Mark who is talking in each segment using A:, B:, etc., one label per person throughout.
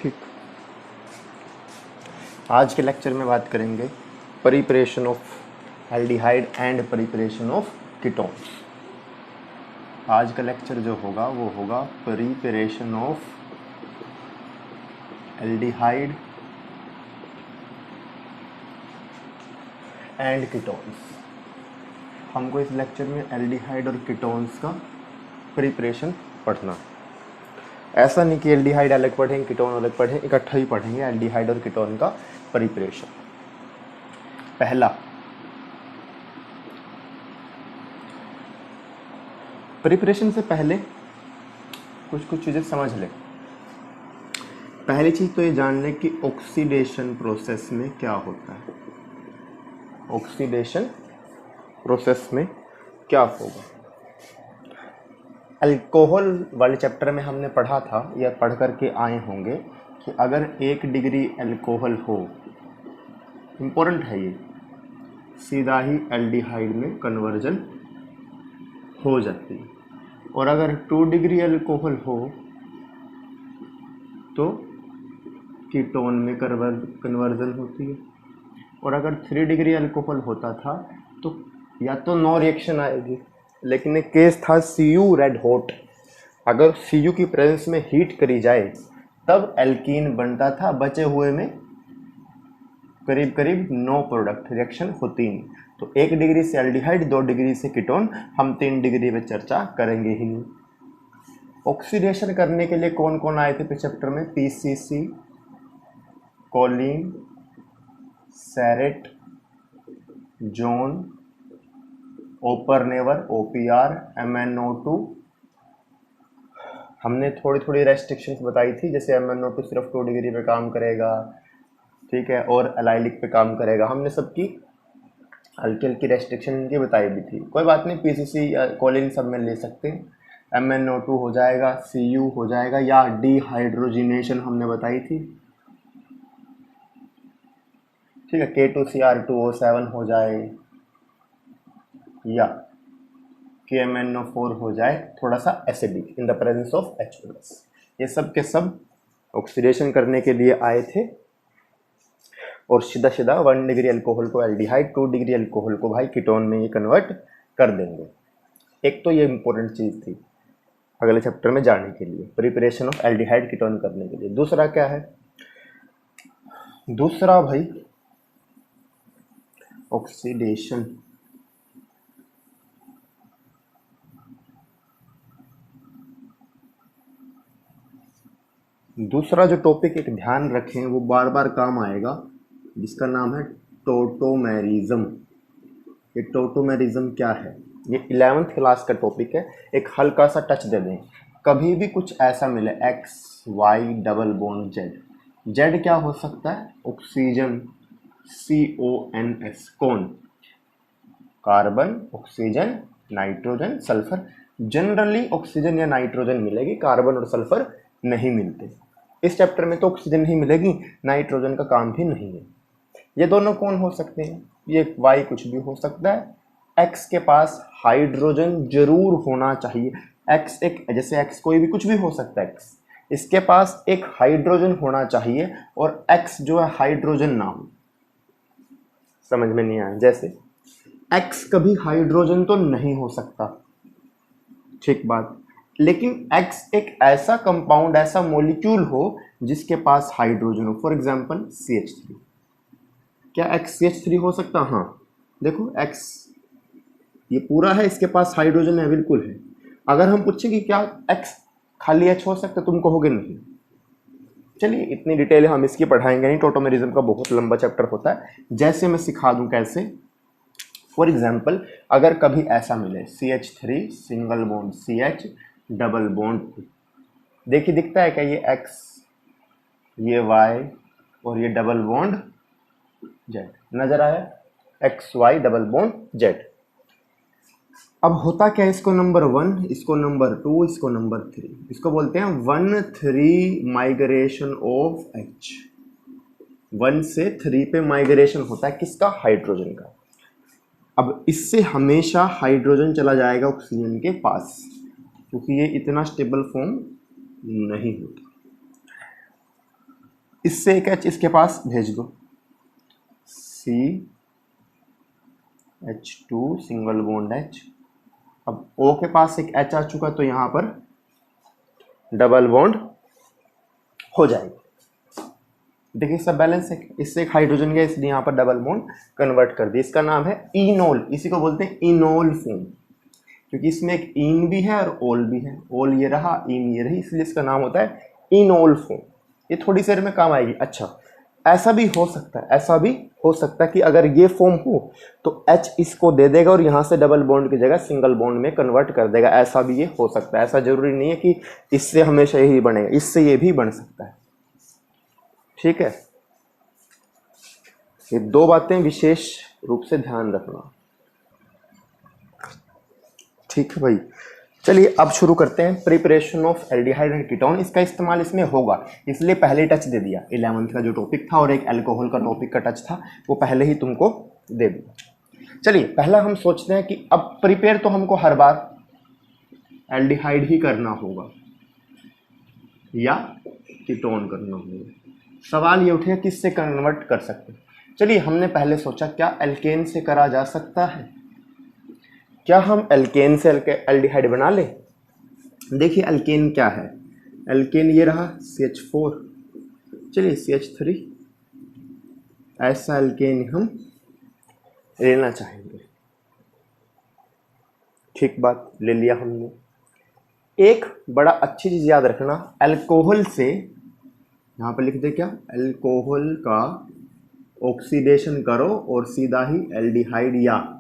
A: ठीक, आज के लेक्चर में बात करेंगे preparation of aldehyde and preparation of ketones. आज का लेक्चर जो होगा वो होगा preparation of aldehyde and ketones. हमको इस लेक्चर में एल्डिहाइड और कीटोन्स का प्रिपरेशन पढ़ना। ऐसा नहीं कि एल्डिहाइड अलग पढ़ेंगे कीटोन अलग पढ़ें, इकट्ठा ही पढ़ेंगे एल्डिहाइड और कीटोन का प्रिपरेशन। पहला, प्रिपरेशन से पहले कुछ चीज़ें समझ लें। पहली चीज़ तो ये जान लें कि ऑक्सीडेशन प्रोसेस में क्या होता है। ऑक्सीडेशन प्रोसेस में क्या होगा। अल्कोहल वाले चैप्टर में हमने पढ़ा था या पढ़ करके आए होंगे कि अगर 1 डिग्री अल्कोहल हो, इम्पोर्टेंट है ये, सीधा ही एल्डिहाइड में कन्वर्जन हो जाती है। और अगर 2 डिग्री अल्कोहल हो तो कीटोन में कन्वर्जन होती है। और अगर 3 डिग्री अल्कोहल होता था तो या तो नो रिएक्शन आएगी, लेकिन एक केस था Cu रेड हॉट। अगर Cu की प्रेजेंस में हीट करी जाए तब एल्कीन बनता था, बचे हुए में करीब करीब नो प्रोडक्ट, रिएक्शन होती नहीं। तो 1 डिग्री से एल्डिहाइड, 2 डिग्री से कीटोन, हम 3 डिग्री में चर्चा करेंगे ही नहीं। ऑक्सीडेशन करने के लिए कौन कौन आए थे पिछले चैप्टर में? PCC, Collins, Sarett, Jones, Oppenauer, OPR, MnO2। हमने थोड़ी रेस्ट्रिक्शंस बताई थी, जैसे MnO2 सिर्फ 2 डिग्री पे काम करेगा, ठीक है, और एलाइलिक पे काम करेगा। हमने सबकी हल्की रेस्ट्रिक्शन इनकी बताई भी थी। कोई बात नहीं, PCC या कोलिन सब में ले सकते हैं। MnO2 हो जाएगा, Cu हो जाएगा, या डिहाइड्रोजिनेशन हमने बताई थी, ठीक है, K2Cr2O7 हो जाए या KMnO4 हो जाए, थोड़ा सा acidic in the presence of H2S। ये सब के सब ऑक्सीडेशन करने के लिए आए थे। और सीधा 1 डिग्री अल्कोहल को एल्डिहाइड, 2 डिग्री अल्कोहल को भाई कीटोन में ये कन्वर्ट कर देंगे। एक तो ये इंपॉर्टेंट चीज़ थी अगले चैप्टर में जाने के लिए, प्रिपरेशन ऑफ एल्डिहाइड कीटोन करने के लिए। दूसरा क्या है? दूसरा भाई ऑक्सीडेशन। दूसरा जो टॉपिक एक ध्यान रखें, वो बार बार काम आएगा, जिसका नाम है टोटोमेरिज्म। ये टोटोमेरिज्म क्या है? ये 11th क्लास का टॉपिक है। एक हल्का सा टच दे दें, कभी भी कुछ ऐसा मिले XY double bond Z। Z क्या हो सकता है? Oxygen, CONS। कौन? Carbon, oxygen, nitrogen, sulphur. Generally oxygen या नाइट्रोजन मिलेगी, कार्बन और सल्फर नहीं मिलते। इस चैप्टर में तो ऑक्सीजन ही मिलेगी, नाइट्रोजन का काम भी नहीं है। ये दोनों कौन हो सकते हैं? ये Y कुछ भी हो सकता है। X के पास हाइड्रोजन जरूर होना चाहिए। X एक, जैसे X कोई भी कुछ भी हो सकता है, X इसके पास एक हाइड्रोजन होना चाहिए, और X जो है हाइड्रोजन नाम, समझ में नहीं आया? जैसे X कभी हाइड्रोजन तो नहीं हो सकता, ठीक बात, लेकिन X एक ऐसा कंपाउंड, ऐसा मॉलिक्यूल हो जिसके पास हाइड्रोजन हो। For example CH3। क्या X CH3 हो सकता? हाँ, देखो X ये पूरा है, इसके पास हाइड्रोजन है, बिल्कुल है। अगर हम पूछें कि क्या X खाली H हो सकता है, तुम कहोगे नहीं। चलिए, इतनी डिटेल हम इसकी पढ़ाएंगे नहीं, टोटोमेरिज्म का बहुत लंबा चैप्टर होता है। जैसे मैं सिखा दूं कैसे। फॉर एग्जाम्पल, अगर कभी ऐसा मिले CH3 single bond CH double bond, देखिए दिखता है क्या? ये X, ये Y और ये डबल बॉन्ड Z नजर आया? XY double bond Z। अब होता क्या है? इसको नंबर 1, इसको नंबर 2, इसको नंबर 3, इसको बोलते हैं 1-3 माइग्रेशन ऑफ H। 1 से 3 पे माइग्रेशन होता है, किसका? हाइड्रोजन का। अब इससे हमेशा हाइड्रोजन चला जाएगा ऑक्सीजन के पास, क्योंकि ये इतना स्टेबल फॉर्म नहीं होता। इससे एक H इसके पास भेज दो, CH2 सिंगल बॉन्ड H। अब O के पास एक H आ चुका तो यहाँ पर डबल बॉन्ड हो जाएगा। देखिए सब बैलेंस है, इससे एक हाइड्रोजन गया इसलिए यहाँ पर डबल बॉन्ड कन्वर्ट कर दिया। इसका नाम है इनोल, इसी को बोलते हैं इनोल फॉर्म, क्योंकि इसमें एक इन भी है और ओल भी है। ओल ये रहा, इन ये रही, इसलिए इसका नाम होता है इनोल फॉर्म। ये थोड़ी देर में काम आएगी। अच्छा, ऐसा भी हो सकता है, ऐसा भी हो सकता है कि अगर ये फॉर्म हो तो H इसको दे देगा और यहाँ से डबल बॉन्ड की जगह सिंगल बॉन्ड में कन्वर्ट कर देगा। ऐसा भी ये हो सकता है, ऐसा जरूरी नहीं है कि इससे हमेशा यही बनेगा, इससे ये भी बन सकता है। ठीक है, ये दो बातें विशेष रूप से ध्यान रखना। ठीक है भाई, चलिए अब शुरू करते हैं preparation of aldehyde and ketone. इसका इस्तेमाल इसमें होगा, इसलिए पहले टच दे दिया। 11th का जो टॉपिक था और एक अल्कोहल का टॉपिक का टच था वो पहले ही तुमको दे दिया। चलिए पहला हम सोचते हैं कि अब प्रिपेयर तो हमको हर बार एल्डिहाइड ही करना होगा या कीटोन करना होगा। सवाल ये उठेगा किससे कन्वर्ट कर सकते हैं। चलिए हमने पहले सोचा क्या एल्केन से करा जा सकता है, क्या हम एल्केन से एल्डिहाइड बना ले। देखिए एल्केन क्या है, एल्केन ये रहा CH4, चलिए CH3, ऐसा एल्केन हम लेना चाहेंगे। ठीक बात, ले लिया हमने। एक बड़ा अच्छी चीज याद रखना, अल्कोहल से यहाँ पर लिख दे क्या, अल्कोहल का ऑक्सीडेशन करो और सीधा ही एल्डिहाइड या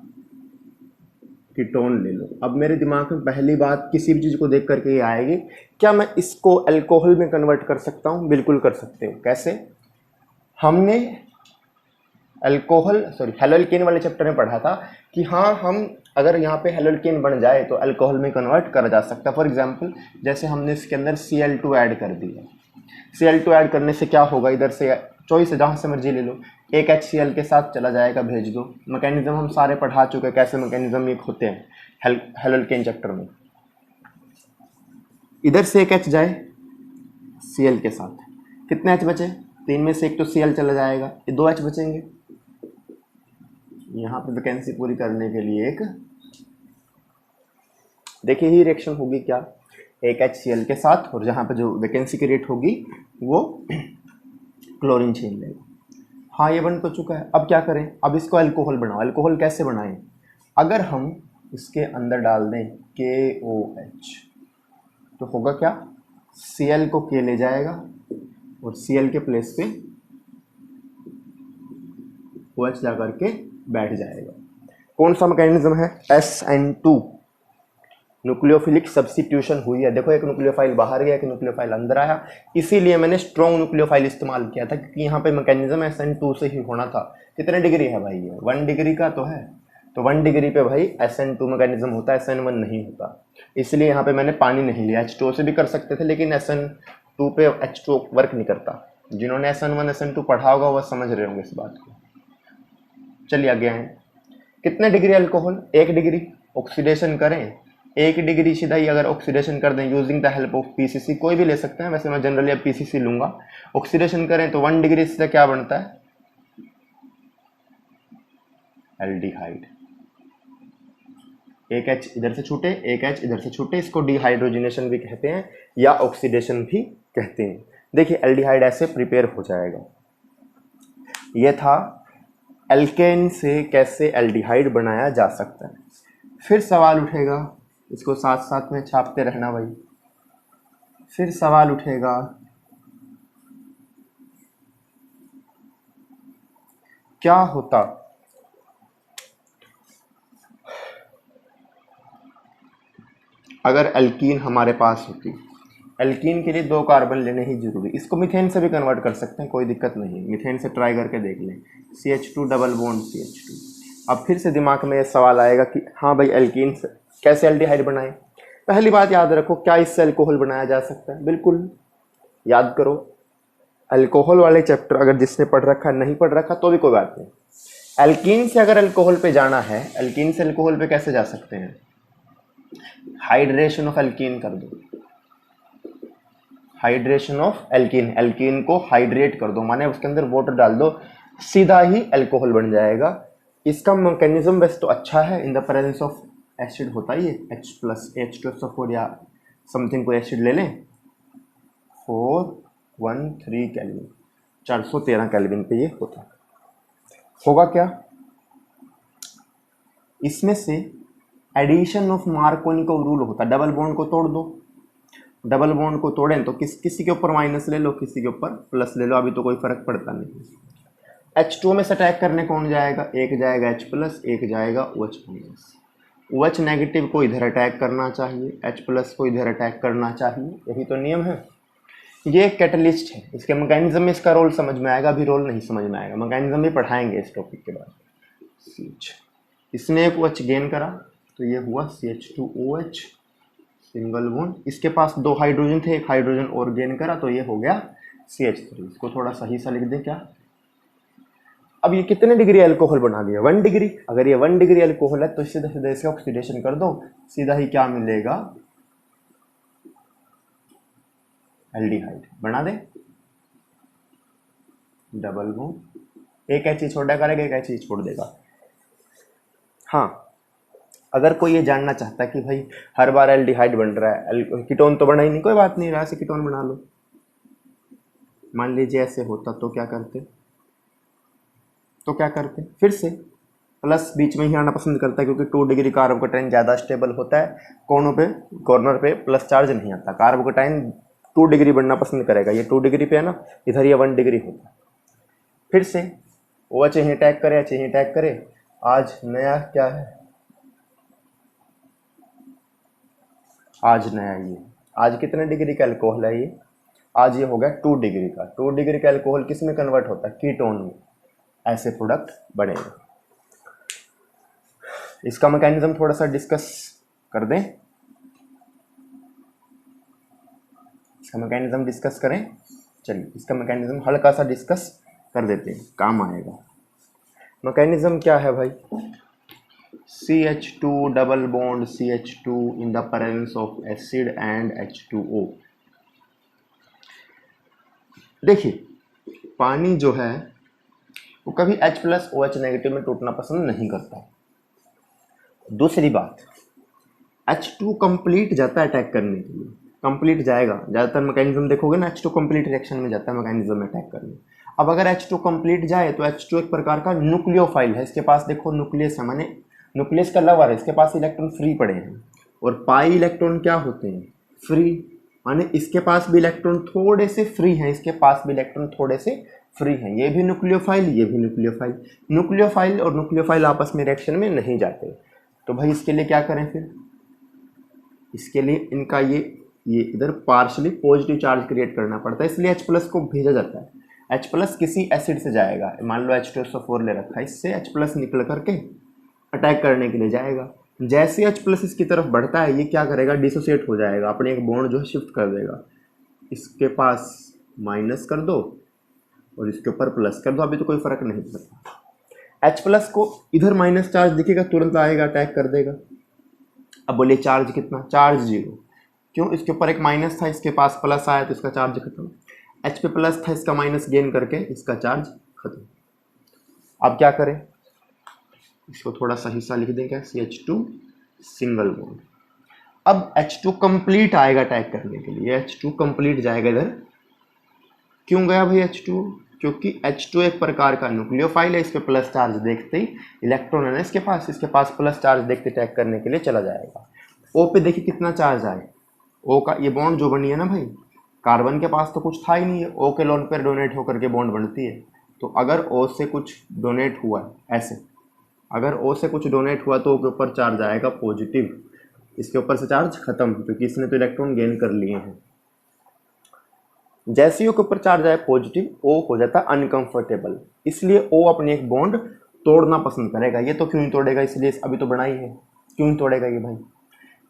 A: कीटोन ले लो। अब मेरे दिमाग में पहली बात किसी भी चीज़ को देख करके ये आएगी, क्या मैं इसको अल्कोहल में कन्वर्ट कर सकता हूँ? बिल्कुल कर सकते हो। कैसे? हमने हेलोल्केन वाले चैप्टर में पढ़ा था कि हाँ, हम अगर यहाँ पे हेलोल्केन बन जाए तो अल्कोहल में कन्वर्ट करा जा सकता है। फॉर एग्जांपल जैसे हमने इसके अंदर Cl2 ऐड कर दिया, Cl2 ऐड करने से क्या होगा, इधर से चॉइस है, जहाँ से मर्जी ले लो, एक HCl के साथ चला जाएगा, भेज दो। मैकेनिज्म हम सारे पढ़ा चुके हैं, कैसे मैकेनिज्म एक होते हैं हेलोल्केन चैप्टर में। इधर से एक H जाए Cl के साथ, कितने H बचे? 3 में से एक तो Cl चला जाएगा, ये 2 H बचेंगे। यहाँ पे वैकेंसी पूरी करने के लिए एक, देखिए ही रिएक्शन होगी क्या, एक HCl के साथ, और जहाँ पे जो वैकेंसी की रेट होगी वो क्लोरीन छीन लेगा। हाँ, ये बन तो चुका है। अब क्या करें, अब इसको अल्कोहल बनाओ। अल्कोहल कैसे बनाएं? अगर हम इसके अंदर डाल दें KOH तो होगा क्या, Cl को K ले जाएगा और Cl के प्लेस पे OH जा करके बैठ जाएगा। कौन सा मैकेनिज्म है? SN2, न्यूक्लियोफिलिक सब्स्टिट्यूशन हुई है। देखो एक न्यूक्लियोफाइल बाहर गया, एक न्यूक्लियोफाइल अंदर आया, इसीलिए मैंने स्ट्रॉन्ग न्यूक्लियोफाइल इस्तेमाल किया था, क्योंकि यहाँ पे मैकेनिज्म SN2 से ही होना था। कितने डिग्री है भाई? ये 1 डिग्री का तो है, तो 1 डिग्री पे भाई SN2 मैकेनिज्म होता है, SN1 नहीं होता। इसलिए यहाँ पे मैंने पानी नहीं लिया। H2O से भी कर सकते थे, लेकिन SN2 पे H2O वर्क नहीं करता। जिन्होंने SN1 SN2 पढ़ा होगा वह समझ रहे होंगे इस बात को। चलिए आगे आए, कितने डिग्री अल्कोहल? 1 डिग्री। ऑक्सीडेशन करें 1 डिग्री सीधा ही, अगर ऑक्सीडेशन कर दें using the help of PCC, कोई भी ले सकते हैं, वैसे मैं जनरली अब PCC लूंगा। ऑक्सीडेशन करें तो 1 डिग्री से क्या बनता है? एल्डिहाइड। एक H इधर से छूटे, एक H इधर से छूटे, इसको डिहाइड्रोजनेशन भी कहते हैं या ऑक्सीडेशन भी कहते हैं। देखिए एल्डिहाइड ऐसे प्रिपेयर हो जाएगा। यह था एल्केन से कैसे एल्डिहाइड बनाया जा सकता है। फिर सवाल उठेगा, इसको साथ साथ में छापते रहना भाई। फिर सवाल उठेगा क्या होता अगर एल्कीन हमारे पास होती। एल्कीन के लिए 2 कार्बन लेने ही जरूरी। इसको मिथेन से भी कन्वर्ट कर सकते हैं, कोई दिक्कत नहीं है। मिथेन से ट्राई करके देख लें, CH2 डबल बॉन्ड CH2। अब फिर से दिमाग में ये सवाल आएगा कि हाँ भाई एल्कीन से कैसे एल्डिहाइड बनाएं। पहली बात याद रखो, क्या इससे अल्कोहल बनाया जा सकता है? बिल्कुल याद करो। अल्कोहल वाले चैप्टर अगर जिसने पढ़ रखा नहीं पढ़ रखा तो भी कोई बात नहीं। एल्कीन से अगर अल्कोहल पे जाना है, एल्कीन से अल्कोहल पे कैसे जा सकते हैं? हाइड्रेशन ऑफ एल्कीन कर दो। हाइड्रेशन ऑफ एल्कीन, एल्कीन को हाइड्रेट कर दो, माने उसके अंदर वाटर डाल दो, सीधा ही अल्कोहल बन जाएगा। इसका मैकेनिज्म वैसे तो अच्छा है, in the presence of acid होता ही है H+H2SO4 या समथिंग कोई एसिड ले लें, 413 केल्विन, 413 केल्विन पे ये होता है। होगा क्या, इसमें से एडिशन ऑफ मार्कोनी का रूल होता है, डबल बॉन्ड को तोड़ दो, डबल बॉन्ड को तोड़ें तो किसी के ऊपर माइनस ले लो, किसी के ऊपर प्लस ले लो, अभी तो कोई फर्क पड़ता नहीं। H2 में से अटैक करने कौन जाएगा, एक जाएगा H+, एक जाएगा OH-। OH नेगेटिव को इधर अटैक करना चाहिए, H+ को इधर अटैक करना चाहिए, यही तो नियम है। ये एक कैटलिस्ट है, इसके मैकेनिज्म में इसका रोल समझ में आएगा, अभी रोल नहीं समझ में आएगा, मैकेनिज्म भी पढ़ाएंगे इस टॉपिक के बाद। CH, इसने एक OH गेन करा तो ये हुआ CH2OH सिंगल बॉन्ड, इसके पास 2 हाइड्रोजन थे, एक हाइड्रोजन और गेन करा तो ये हो गया CH3। इसको थोड़ा सही सा लिख दे क्या। अब ये कितने डिग्री अल्कोहल बना दिया, 1 डिग्री। अगर ये 1 डिग्री अल्कोहल है तो सीधा सीधा इसका ऑक्सीडेशन कर दो, सीधा ही क्या मिलेगा, एल्डिहाइड बना दे, डबल बॉन्ड, एक H छोड़ा करेगा, एक H छोड़ देगा। हाँ, अगर कोई ये जानना चाहता है कि भाई हर बार एल्डिहाइड बन रहा है, कीटोन तो बना ही नहीं, कोई बात नहीं, ऐसे कीटोन बना लो। मान लीजिए ऐसे होता तो क्या करते, फिर से प्लस बीच में ही आना पसंद करता है, क्योंकि 2 डिग्री कार्बोकेटाइन ज़्यादा स्टेबल होता है, कॉर्नर पे प्लस चार्ज नहीं आता, कार्बोकेटाइन 2 डिग्री बनना पसंद करेगा, ये 2 डिग्री पे है ना, इधर ये 1 डिग्री होता है। फिर से OH यहीं अटैक करे, H यहीं अटैक करे, आज नया क्या है, आज नया ये, आज कितने डिग्री का अल्कोहल है ये, आज ये हो गया 2 डिग्री का। 2 डिग्री का अल्कोहल किस में कन्वर्ट होता है, कीटोन में, ऐसे प्रोडक्ट बनेगा। इसका मैकेनिज्म थोड़ा सा डिस्कस कर दें, इसका मैकेनिज्म डिस्कस करें, चलिए इसका मैकेनिज्म हल्का सा डिस्कस कर देते हैं, काम आएगा। मैकेनिज्म क्या है भाई, CH2 double bond CH2 in the presence of acid and H2O। देखिए पानी जो है वो कभी H+ OH नेगेटिव में टूटना पसंद नहीं करता। दूसरी बात, H2 कंप्लीट जाता है अटैक करने के लिए, कंप्लीट जाएगा, ज़्यादातर मैकेनिज्म देखोगे ना H2 कंप्लीट रिएक्शन में जाता है मैकेनिज्म में अटैक करने। अब अगर H2 कंप्लीट जाए तो H2 एक प्रकार का न्यूक्लियोफाइल है, इसके पास देखो न्यूक्लियस है, माने न्यूक्लियस का लवर है, इसके पास इलेक्ट्रॉन फ्री पड़े हैं, और पाई इलेक्ट्रॉन क्या होते हैं, फ्री, माने इसके पास भी इलेक्ट्रॉन थोड़े से फ्री हैं, इसके पास भी इलेक्ट्रॉन थोड़े से फ्री हैं, ये भी न्यूक्लियोफाइल, ये भी न्यूक्लियोफाइल। न्यूक्लियोफाइल और न्यूक्लियोफाइल आपस में रिएक्शन में नहीं जाते, तो भाई इसके लिए क्या करें फिर, इसके लिए इनका ये इधर पार्शली पॉजिटिव चार्ज क्रिएट करना पड़ता है, इसलिए H+ को भेजा जाता है। H+ किसी एसिड से जाएगा, मान लो H2SO4 ले रखा है, इससे H+ निकल करके अटैक करने के लिए जाएगा। जैसे H+ इसकी तरफ बढ़ता है, ये क्या करेगा, डिसोसिएट हो जाएगा, अपने एक बॉन्ड जो है शिफ्ट कर देगा, इसके पास माइनस कर दो और इसके ऊपर प्लस कर दो, अभी तो कोई फर्क नहीं पड़ता। H+ को इधर माइनस चार्ज दिखेगा, तुरंत आएगा अटैक कर देगा। अब बोलिए चार्ज कितना, चार्ज 0, क्यों, इसके ऊपर एक माइनस था, इसके पास प्लस आया तो इसका चार्ज खत्म, H पे प्लस था, इसका माइनस गेन करके इसका चार्ज खत्म। अब क्या करें, इसको थोड़ा सही सा लिख दें क्या, CH2 सिंगल बॉन्ड। अब H2 कंप्लीट आएगा अटैक करने के लिए, H2 कंप्लीट जाएगा इधर, क्यों गया भाई H2, क्योंकि H2 एक प्रकार का न्यूक्लियोफाइल है, इस पे प्लस चार्ज देखते ही इलेक्ट्रॉन है ना इसके पास प्लस चार्ज देखते अटैक करने के लिए चला जाएगा। O पे देखिए कितना चार्ज आए, O का ये बॉन्ड जो बनी है ना भाई, कार्बन के पास तो कुछ था ही नहीं है, O के लोन पर डोनेट होकर के बॉन्ड बनती है, तो अगर O से कुछ डोनेट हुआ ऐसे, अगर O से कुछ डोनेट हुआ तो O के ऊपर चार्ज आएगा पॉजिटिव, इसके ऊपर से चार्ज खत्म, क्योंकि इसने तो इलेक्ट्रॉन गेन कर लिए हैं। जैसे ही O के ऊपर चार्ज आए पॉजिटिव, O हो जाता है अनकंफर्टेबल, इसलिए O अपनी एक बॉन्ड तोड़ना पसंद करेगा। ये तो क्यों ही तोड़ेगा, इसलिए अभी तो बना ही है, क्यों ही तोड़ेगा ये भाई,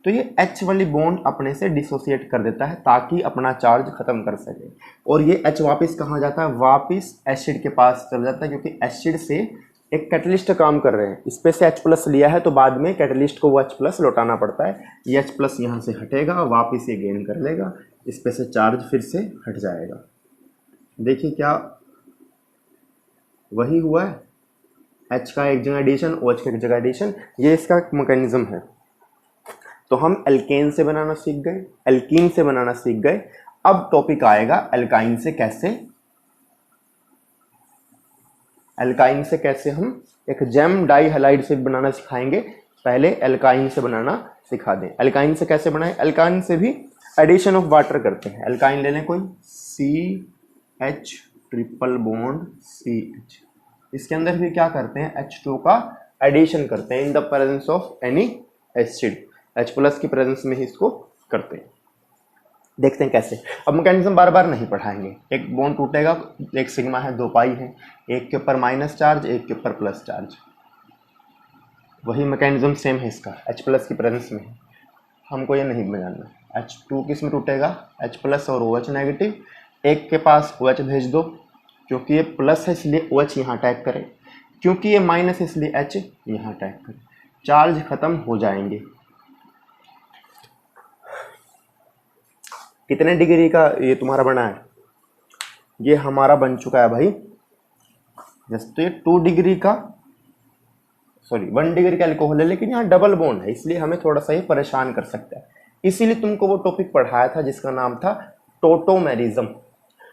A: तो ये H वाली बॉन्ड अपने से डिसोसिएट कर देता है ताकि अपना चार्ज खत्म कर सके, और ये H वापस कहाँ जाता है, वापस एसिड के पास चल जाता है, क्योंकि एसिड से एक कैटलिस्ट काम कर रहे हैं, इस पे से H+ लिया है तो बाद में कैटलिस्ट को वो H+ लौटाना पड़ता है, ये H+ यहाँ से हटेगा, वापस ये गेन कर लेगा, इस पे से चार्ज फिर से हट जाएगा। देखिए क्या वही हुआ है, H का एक जगह एडिशन, OH का एक जगह एडिशन, ये इसका मैकेनिज्म है। तो हम एल्केन से बनाना सीख गए, एल्कीन से बनाना सीख गए। अब टॉपिक आएगा एल्काइन से कैसे हम एक जेम डाई हैलाइड से बनाना सिखाएंगे। पहले एल्काइन से बनाना सिखा दें। एल्काइन से कैसे बनाएं? एल्काइन से भी एडिशन ऑफ वाटर करते हैं। एल्काइन ले लें कोई, CH ट्रिपल बॉन्ड CH, इसके अंदर भी क्या करते हैं, H2 का एडिशन करते हैं in the presence of any acid, H plus की प्रेजेंस में ही इसको करते हैं। देखते हैं कैसे। अब मैकेनिज्म बार बार नहीं पढ़ाएंगे। एक बॉन्ड टूटेगा, एक सिग्मा है, 2 पाई है, एक के ऊपर माइनस चार्ज, एक के ऊपर प्लस चार्ज, वही मैकेनिज्म सेम है इसका, H प्लस की प्रेजेंस में है। हमको ये नहीं जानना H2 किस में टूटेगा, H प्लस और OH नेगेटिव। एक के पास OH भेज दो, क्योंकि ये प्लस है इसलिए OH यहाँ अटैक करे, क्योंकि ये माइनस है इसलिए H यहाँ अटैक करे, चार्ज खत्म हो जाएंगे। कितने डिग्री का ये तुम्हारा बना है? ये हमारा बन चुका है भाई, जैसे तो ये 2 डिग्री का, सॉरी 1 डिग्री का अल्कोहल है, लेकिन यहाँ डबल बॉन्ड है, इसलिए हमें थोड़ा सा ये परेशान कर सकता है। इसीलिए तुमको वो टॉपिक पढ़ाया था जिसका नाम था टोटोमेरिज्म।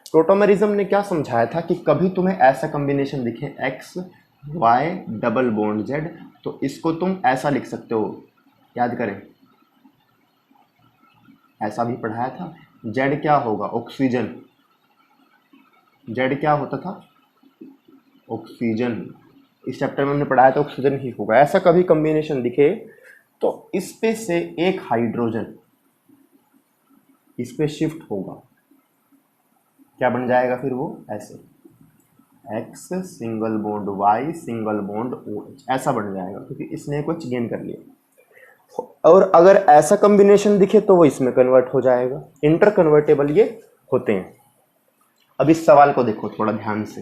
A: टोटोमेरिज्म ने क्या समझाया था कि कभी तुम्हें ऐसा कॉम्बिनेशन दिखे X Y double bond Z, तो इसको तुम ऐसा लिख सकते हो, याद करें, ऐसा भी पढ़ाया था। Z क्या होगा, ऑक्सीजन, Z क्या होता था, ऑक्सीजन। इस चैप्टर में हमने पढ़ाया था ऑक्सीजन ही होगा। ऐसा कभी कॉम्बिनेशन दिखे तो इस पे से एक हाइड्रोजन इस पे शिफ्ट होगा, क्या बन जाएगा फिर वो, ऐसे X single bond Y single bond OH, ऐसा बन जाएगा, क्योंकि इसने कुछ गेन कर लिया। और अगर ऐसा कॉम्बिनेशन दिखे तो वो इसमें कन्वर्ट हो जाएगा। इंटर कन्वर्टेबल ये होते हैं। अब इस सवाल को देखो थोड़ा ध्यान से,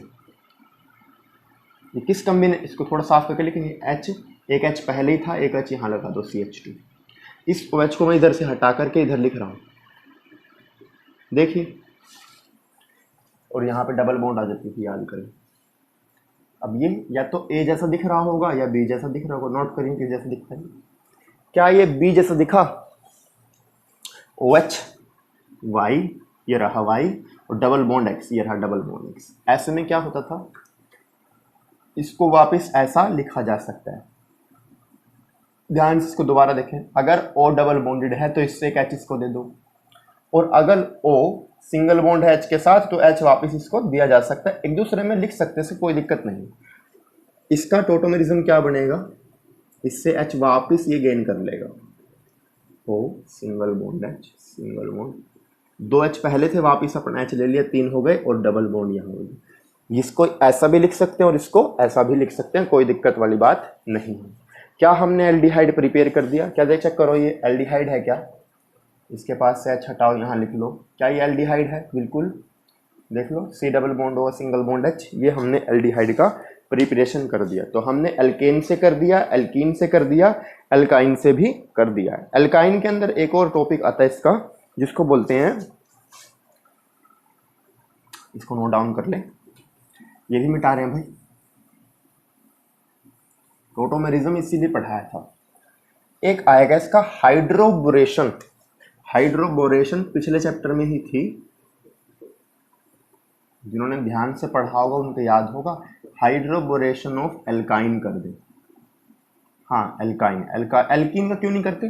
A: ये किस कॉम्बिनेशन, इसको थोड़ा साफ करके लिखेंगे। H, एक H पहले ही था, एक H यहाँ लगा दो, CH2। इस OH को मैं इधर से हटा करके इधर लिख रहा हूँ, देखिए, और यहाँ पे डबल बॉन्ड आ जाती थी, याद करें। अब ये या तो A जैसा दिख रहा होगा या B जैसा दिख रहा होगा, नोट करेंगे जैसा दिखता है। क्या ये B जैसा दिखा, OH Y, ये रहा Y, और डबल बॉन्ड X, ये रहा डबल बॉन्ड X। ऐसे में क्या होता था, इसको वापस ऐसा लिखा जा सकता है। ध्यान से इसको दोबारा देखें, अगर O डबल बॉन्डेड है तो इससे एक H इसको दे दो, और अगर O सिंगल बॉन्ड है H के साथ तो H वापस इसको दिया जा सकता है, एक दूसरे में लिख सकते हैं, कोई दिक्कत नहीं। इसका टोटोमेरिज्म क्या बनेगा, इससे H वापस ये गेन कर लेगा, O single bond H single bond, 2 H पहले थे, वापस अपना H ले लिया, 3 हो गए, और डबल बॉन्ड यहाँ हो गई। इसको ऐसा भी लिख सकते हैं और इसको ऐसा भी लिख सकते हैं, कोई दिक्कत वाली बात नहीं है। क्या हमने एल्डिहाइड प्रिपेयर कर दिया, क्या देख चेक करो, ये एल्डिहाइड है क्या, इसके पास से H हटाओ, यहाँ लिख लो, क्या ये एल्डिहाइड है, बिल्कुल, देख लो, C double bond O single bond H, ये हमने एल्डिहाइड का प्रिपरेशन कर दिया। तो हमने एल्केन से कर दिया, एल्कीन से कर दिया, एल्काइन से भी कर दिया। एल्काइन के अंदर एक और टॉपिक आता है इसका, जिसको बोलते हैं, इसको नोट डाउन कर ले, ये भी मिटा रहे हैं भाई, टोटोमेरिज्म इसीलिए पढ़ाया था। एक आएगा इसका हाइड्रोबोरेशन, हाइड्रोबोरेशन पिछले चैप्टर में ही थी, जिन्होंने ध्यान से पढ़ा होगा उनको याद होगा। हाइड्रोबोरेशन ऑफ एल्काइन कर दे, हाँ एल्काइन, एल्कीन का क्यों नहीं करते,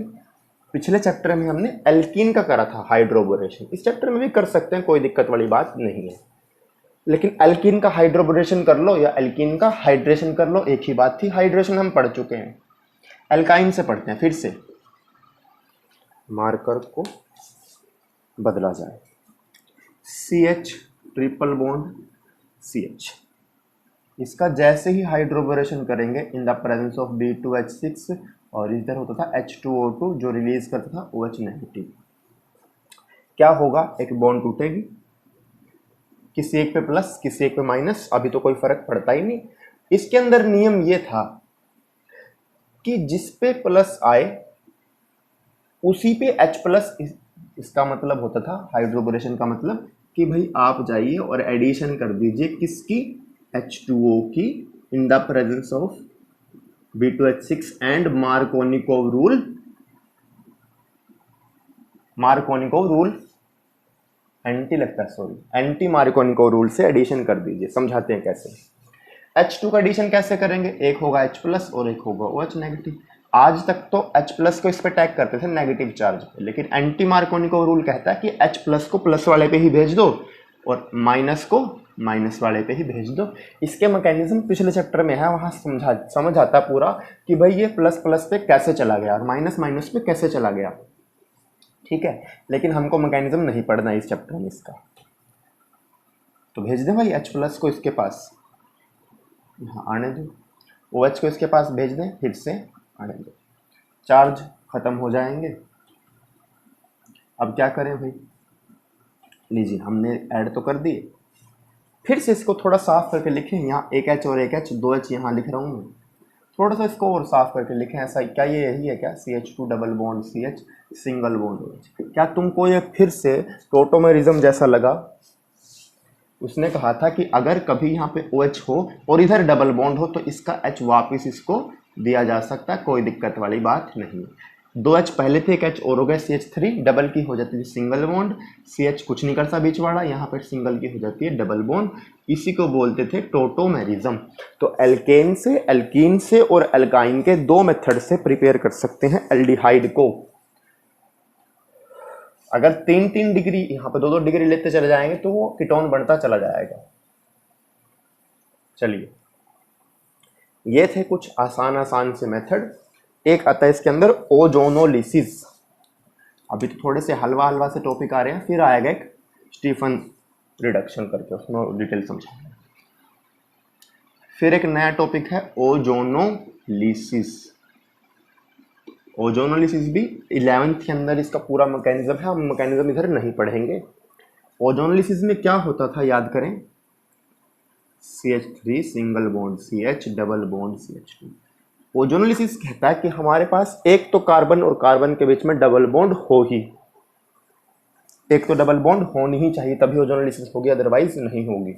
A: पिछले चैप्टर में हमने एल्कीन का करा था हाइड्रोबोरेशन, इस चैप्टर में भी कर सकते हैं, कोई दिक्कत वाली बात नहीं है। लेकिन एल्कीन का हाइड्रोबोरेशन कर लो या एल्कीन का हाइड्रेशन कर लो, एक ही बात थी। हाइड्रेशन हम पढ़ चुके हैं, एल्काइन से पढ़ते हैं फिर से, मार्कर को बदला जाए, CH ट्रिपल बॉन्ड CH, इसका जैसे ही हाइड्रोबोरेशन करेंगे in the presence of B2H6, और इधर होता था H2O2 जो रिलीज करता था OH नेगेटिव, क्या होगा, एक बॉन्ड टूटेगी, किसी एक पे प्लस किसी एक पे माइनस, अभी तो कोई फर्क पड़ता ही नहीं। इसके अंदर नियम ये था कि जिस पे प्लस आए उसी पे H प्लस इसका मतलब होता था हाइड्रोबोरेशन का मतलब कि भाई आप जाइए और एडिशन कर दीजिए किसकी, H2O की, in the presence of B2H6 and Markovnikov rule anti लगता है, सॉरी, एंटी मार्कोनिकोव रूल से एडिशन कर दीजिए। समझाते हैं कैसे। H2 का एडिशन कैसे करेंगे, एक होगा H प्लस और एक होगा OH नेगेटिव। आज तक तो H प्लस को इस पे टैग करते थे नेगेटिव चार्ज पे, लेकिन एंटी मार्कोनिकोव रूल कहता है कि H प्लस को प्लस वाले पे ही भेज दो और माइनस को माइनस वाले पे ही भेज दो। इसके मैकेनिज्म पिछले चैप्टर में है, वहां समझ आता पूरा कि भाई ये प्लस प्लस पे कैसे चला गया और माइनस माइनस पे कैसे चला गया, ठीक है। लेकिन हमको मैकेनिज्म नहीं पढ़ना इस चैप्टर में इसका, तो भेज दें भाई H प्लस को इसके पास, यहाँ आने दो, OH को इसके पास भेज दें, फिर से आने दो, चार्ज खत्म हो जाएंगे। अब क्या करें भाई, लीजिए हमने ऐड तो कर दिए, फिर से इसको थोड़ा साफ करके लिखें। यहाँ एक H और एक H, 2H यहाँ लिख रहा हूँ मैं, थोड़ा सा इसको और साफ करके लिखें। ऐसा क्या ये यही है क्या, CH2 double bond CH single bond OH। क्या तुमको ये फिर से टोटोमेरिज्म जैसा लगा? उसने कहा था कि अगर कभी यहाँ पे OH हो और इधर डबल बॉन्ड हो तो इसका H वापस इसको दिया जा सकता है, कोई दिक्कत वाली बात नहीं। 2H पहले थे, एक H और हो गया CH3, डबल की हो जाती थी सिंगल बॉन्ड, CH कुछ नहीं करता बीच वाला, यहाँ पर सिंगल की हो जाती है डबल बॉन्ड, इसी को बोलते थे टोटोमेरिज्म। तो एल्केन से, एल्कीन से और एल्काइन के दो मेथड से प्रिपेयर कर सकते हैं एल्डिहाइड को। अगर 3-3 डिग्री यहाँ पे 2-2 डिग्री लेते चले जाएंगे तो वो कीटोन बढ़ता चला जाएगा। चलिए, ये थे कुछ आसान से मेथड। एक आता है इसके अंदर ओजोनोलिसिस। अभी तो थोड़े से हलवा से टॉपिक आ रहे हैं, फिर आएगा एक स्टीफन रिडक्शन करके, उसमें डिटेल समझाएंगे। फिर एक नया टॉपिक है ओजोनोलिसिस। ओजोनोलिसिस भी 11th के अंदर इसका पूरा मैकेनिज्म है, हम मैकेनिज्म इधर नहीं पढ़ेंगे। ओजोनोलिसिस में क्या होता था याद करें, CH3 single bond CH double bond CH2। Ozonolysis कहता है कि हमारे पास एक तो कार्बन और कार्बन के बीच में डबल बॉन्ड हो ही, एक तो डबल बॉन्ड होनी ही चाहिए, तभी ओजोनोलिसिस होगी, अदरवाइज नहीं होगी।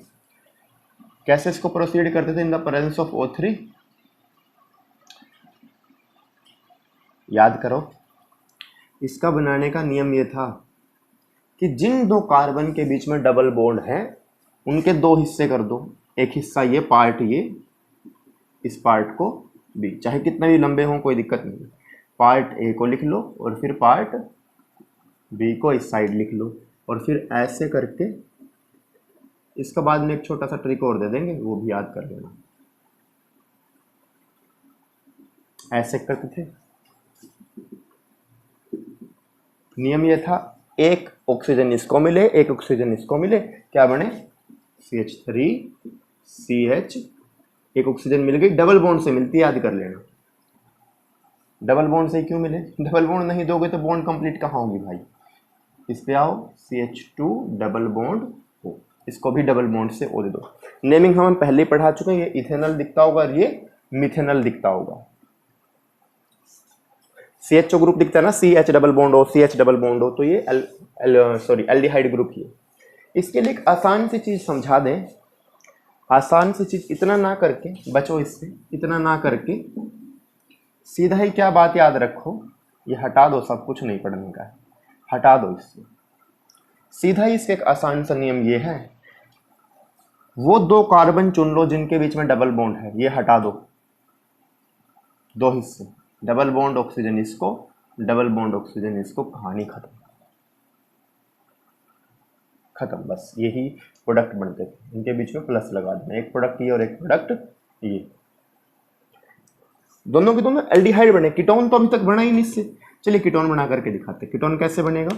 A: कैसे इसको प्रोसीड करते थे, in the presence of O3। याद करो, इसका बनाने का नियम ये था कि जिन दो कार्बन के बीच में डबल बॉन्ड है उनके दो हिस्से कर दो, एक हिस्सा ये पार्ट, ये इस पार्ट को B, चाहे कितने भी लंबे हों कोई दिक्कत नहीं, पार्ट A को लिख लो और फिर पार्ट B को इस साइड लिख लो, और फिर ऐसे करके इसका बाद में एक छोटा सा ट्रिक और दे देंगे, वो भी याद कर लेना। ऐसे करते थे, नियम ये था, एक ऑक्सीजन इसको मिले, एक ऑक्सीजन इसको मिले, क्या बने CH3 CH, एक ऑक्सीजन मिल गई, डबल बॉन्ड से मिलती है, याद कर लेना। डबल बॉन्ड से क्यों मिले, डबल बॉन्ड नहीं दोगे तो बॉन्ड कंप्लीट कहाँ होगी भाई। इस पे आओ, CH2 डबल बॉन्ड हो, इसको भी डबल बॉन्ड से ओ दे दो। नेमिंग हम पहले ही पढ़ा चुके हैं, ये इथेनॉल दिखता होगा और ये मिथेनॉल दिखता होगा। CHO ग्रुप दिखता है ना, CH डबल बॉन्ड हो, CH डबल बॉन्ड हो, तो ये एल्डिहाइड ग्रुप ही है। इसके लिए एक आसान सी चीज समझा दें, आसान सी चीज, इतना ना करके बचो इससे, इतना ना करके सीधा ही क्या बात याद रखो, ये हटा दो, सब कुछ नहीं पढ़ने का है, हटा दो इससे। सीधा ही इसका एक आसान सा नियम ये है, वो दो कार्बन चुन लो जिनके बीच में डबल बॉन्ड है, ये हटा दो, दो हिस्से, डबल बॉन्ड ऑक्सीजन इसको, डबल बॉन्ड ऑक्सीजन इसको, कहानी खत्म, खत्म। बस यही प्रोडक्ट बनते थे, इनके बीच में प्लस लगा देना, एक प्रोडक्ट ये और एक प्रोडक्ट ये, दोनों के दोनों एल्डिहाइड बने। कीटोन तो अभी तक बना ही नहीं इससे, चलिए कीटोन बना करके दिखाते। कीटोन कैसे बनेगा,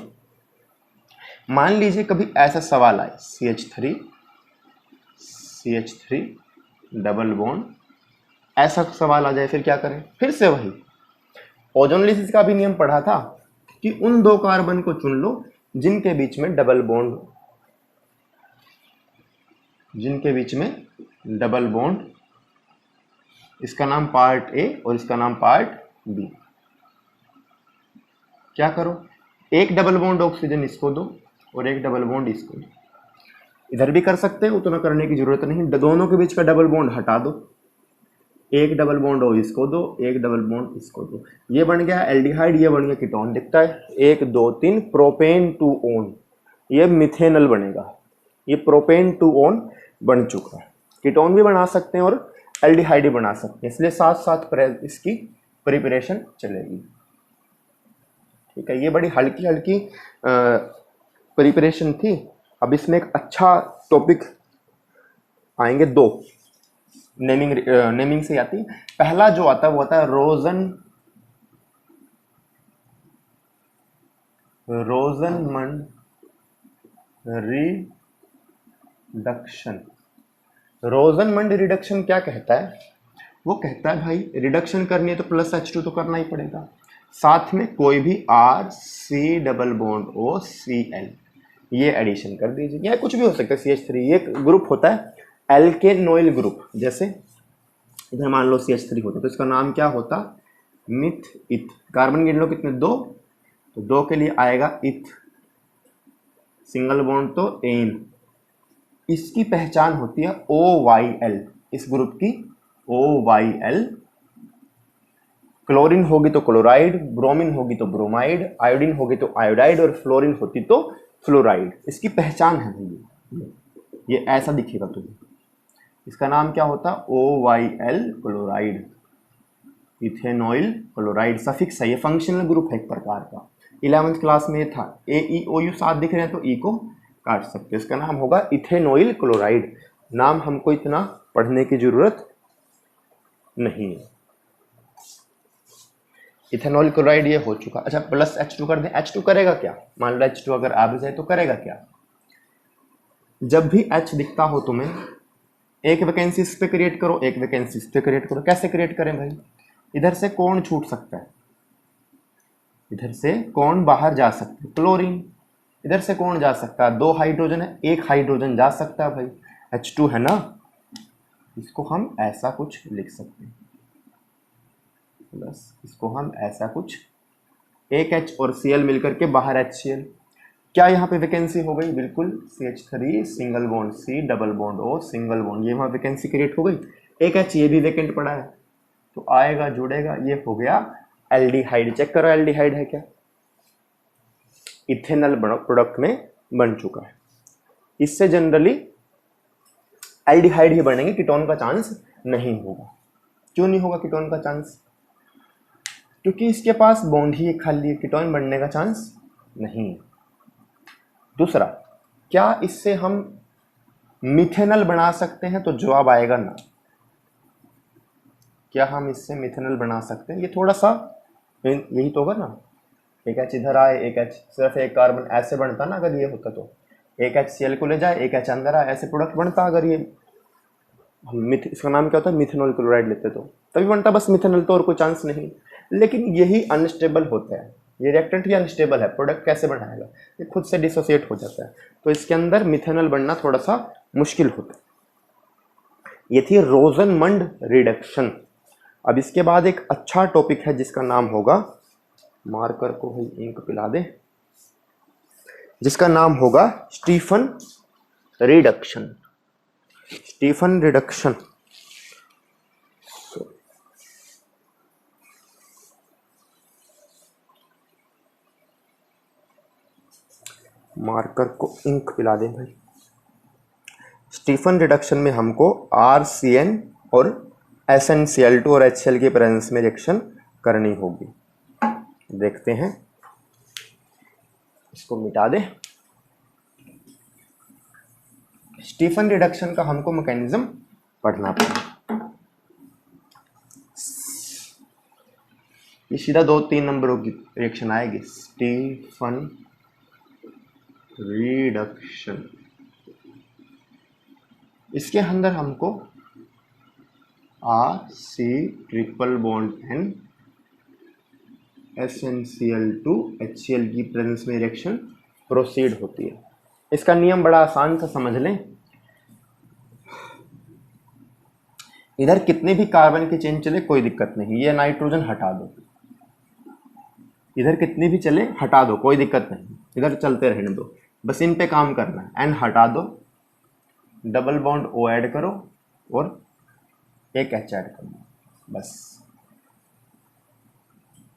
A: मान लीजिए कभी ऐसा सवाल आए, CH3 डबल बॉन्ड, ऐसा सवाल आ जाए, फिर क्या करें, फिर से वही ओजोनोलिसिस का भी नियम पढ़ा था कि उन दो कार्बन को चुन लो जिनके बीच में डबल बॉन्ड, जिनके बीच में डबल बॉन्ड, इसका नाम पार्ट A और इसका नाम पार्ट B। क्या करो, एक डबल बॉन्ड ऑक्सीजन इसको दो और एक डबल बॉन्ड इसको दो। इधर भी कर सकते हैं, उतना करने की जरूरत नहीं, दोनों के बीच का डबल बॉन्ड हटा दो, एक डबल बॉन्ड हो इसको दो, एक डबल बॉन्ड इसको दो, ये बन गया एल्डिहाइड, ये बन गया कीटोन। दिखता है 1 2 3 प्रोपेन टू ओन, ये मिथेनल बनेगा, ये प्रोपेन टू ओन बन चुका है। कीटोन भी बना सकते हैं और एल्डिहाइड भी बना सकते हैं, इसलिए साथ साथ इसकी प्रिपरेशन चलेगी। ठीक है, ये बड़ी हल्की हल्की प्रिपरेशन थी। अब इसमें एक अच्छा टॉपिक आएंगे दो, नेमिंग से आती है। पहला जो आता है वो आता है रोजनमंड रिडक्शन। रोजनमंड रिडक्शन क्या कहता है? वो कहता है भाई रिडक्शन करनी है तो प्लस H2 तो करना ही पड़ेगा, साथ में कोई भी RC डबल बॉन्ड OCl ये एडिशन कर दीजिए, या कुछ भी हो सकता है CH3। ये ग्रुप होता है एल्केनोइल ग्रुप, जैसे इधर मान लो CH3 होता तो इसका नाम क्या होता? मिथ इथ। कार्बन गिन लो कितने? 2, तो 2 के लिए आएगा इथ, सिंगल बॉन्ड तो एन। इसकी पहचान होती है OYL, इस ग्रुप की OYL। क्लोरीन होगी तो क्लोराइड, ब्रोमीन होगी तो ब्रोमाइड, आयोडीन होगी तो आयोडाइड और फ्लोरीन होती तो फ्लोराइड। इसकी पहचान है भैया, ये ऐसा दिखेगा तुम्हें। इसका नाम क्या होता? OYL chloride, ethanoyl chloride. Suffix है, ये फंक्शनल ग्रुप है एक प्रकार का। 11th क्लास में था, AeOU साथ दिख रहे हैं तो ई को काट सकते हैं। इसका नाम होगा इथेनॉइल क्लोराइड। नाम हमको इतना पढ़ने की जरूरत नहीं है। इथेनॉल क्लोराइड ये हो चुका। अच्छा, प्लस H2 कर दें। H2 करेगा क्या? मान लो H2 अगर आ भी जाए तो करेगा क्या? जब भी H दिखता हो तुम्हें, एक वैकेंसी इस पे क्रिएट करो, एक वैकेंसी इस पे क्रिएट करो। कैसे क्रिएट करें भाई? इधर से कौन छूट सकता है? इधर से कौन बाहर जा सकता है? क्लोरीन। इधर से कौन जा सकता है? 2 हाइड्रोजन है, 1 हाइड्रोजन जा सकता है भाई, H2 है ना। इसको हम ऐसा कुछ लिख सकते हैं, प्लस इसको हम ऐसा कुछ, एक H और Cl मिलकर के बाहर HCl। क्या यहाँ पे वैकेंसी हो गई? बिल्कुल, CH3 single bond C double bond O single bond, ये वहाँ वैकेंसी क्रिएट हो गई। एक H ये भी वैकेंट पड़ा है तो आएगा जुड़ेगा, ये हो गया एल्डिहाइड। चेक करो एल्डिहाइड है क्या? इथेनॉल प्रोडक्ट में बन चुका है। इससे जनरली एल्डिहाइड ही बनेंगे, कीटोन का चांस नहीं होगा। क्यों नहीं होगा कीटोन का चांस? क्योंकि इसके पास बॉन्ड ही खाली है, कीटोन बनने का चांस नहीं है। दूसरा, क्या इससे हम मिथेनॉल बना सकते हैं? तो जवाब आएगा ना। क्या हम इससे मिथेनॉल बना सकते हैं? ये थोड़ा सा यही तो होगा ना, एक H इधर आए, एक H सिर्फ एक कार्बन ऐसे बनता ना अगर ये होता, तो एक HCl को ले जाए, एक H अंदर आए, ऐसे प्रोडक्ट बनता। अगर ये इसका नाम क्या होता है? मिथेनॉल क्लोराइड लेते तो तभी बनता बस मिथेनॉल, तो और कोई चांस नहीं। लेकिन यही अनस्टेबल होता है, ये रिएक्टेंट ही अनस्टेबल है, प्रोडक्ट कैसे बनाएगा? ये खुद से डिसोसिएट हो जाता है, तो इसके अंदर मिथेनॉल बनना थोड़ा सा मुश्किल होता है। ये थी रोजनमंड रिडक्शन। अब इसके बाद एक अच्छा टॉपिक है जिसका नाम होगा, मार्कर को भाई इंक पिला दे, जिसका नाम होगा Stephen reduction. Stephen reduction. Marker को इंक पिला दें भाई। स्टीफन रिडक्शन में हमको RCN और SnCl2 और HCl की प्रेजेंस में रिएक्शन करनी होगी। देखते हैं, इसको मिटा दे। स्टीफन रिडक्शन का हमको मैकेनिज्म पढ़ना पड़ेगा। ये सीधा 2-3 नंबरों की रिएक्शन आएगी। स्टीफन रिडक्शन, इसके अंदर हमको RC triple bond N SnCl2 HCl की प्रेजेंस में रिएक्शन प्रोसीड होती है। इसका नियम बड़ा आसान सा समझ लें। इधर कितने भी कार्बन के चेन चले कोई दिक्कत नहीं, ये नाइट्रोजन हटा दो, इधर कितनी भी चले हटा दो, कोई दिक्कत नहीं, इधर चलते रहने दो, बस इन पे काम करना है। एन हटा दो, डबल बॉन्ड ओ ऐड करो और एक एच ऐड कर दो, बस।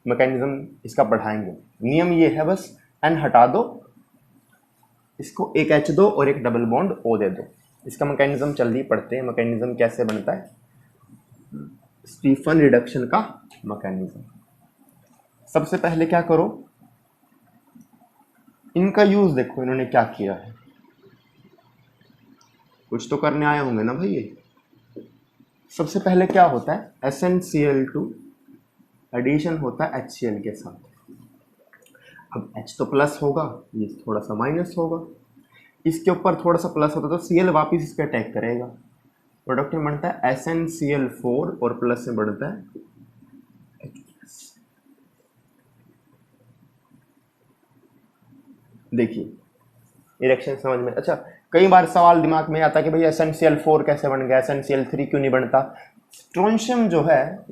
A: मैकेनिज्म इसका पढ़ाएंगे, नियम ये है बस, एन हटा दो, इसको एक एच दो और एक डबल बॉन्ड ओ दे दो। इसका मैकेनिज्म जल्दी पढ़ते हैं, मैकेनिज्म कैसे बनता है, स्टीफन रिडक्शन का मैकेनिज्म। सबसे पहले क्या करो, इनका यूज देखो इन्होंने क्या किया है, कुछ तो करने आए होंगे ना भाई ये। सबसे पहले क्या होता है, SnCl2 एडिशन होता है HCl के साथ। अब H तो प्लस होगा, ये थोड़ा सा माइनस होगा, इसके ऊपर थोड़ा सा प्लस होता तो Cl वापिस इस पर अटैक करेगा, प्रोडक्ट में बनता है SnCl4 और प्लस में बढ़ता है H+। देखिए रिएक्शन समझ में, अच्छा कई बार सवाल दिमाग में आता है कि भाई SnCl4 कैसे बन गया, SnCl3 क्यों नहीं बनता। स्ट्रोंशियम जो है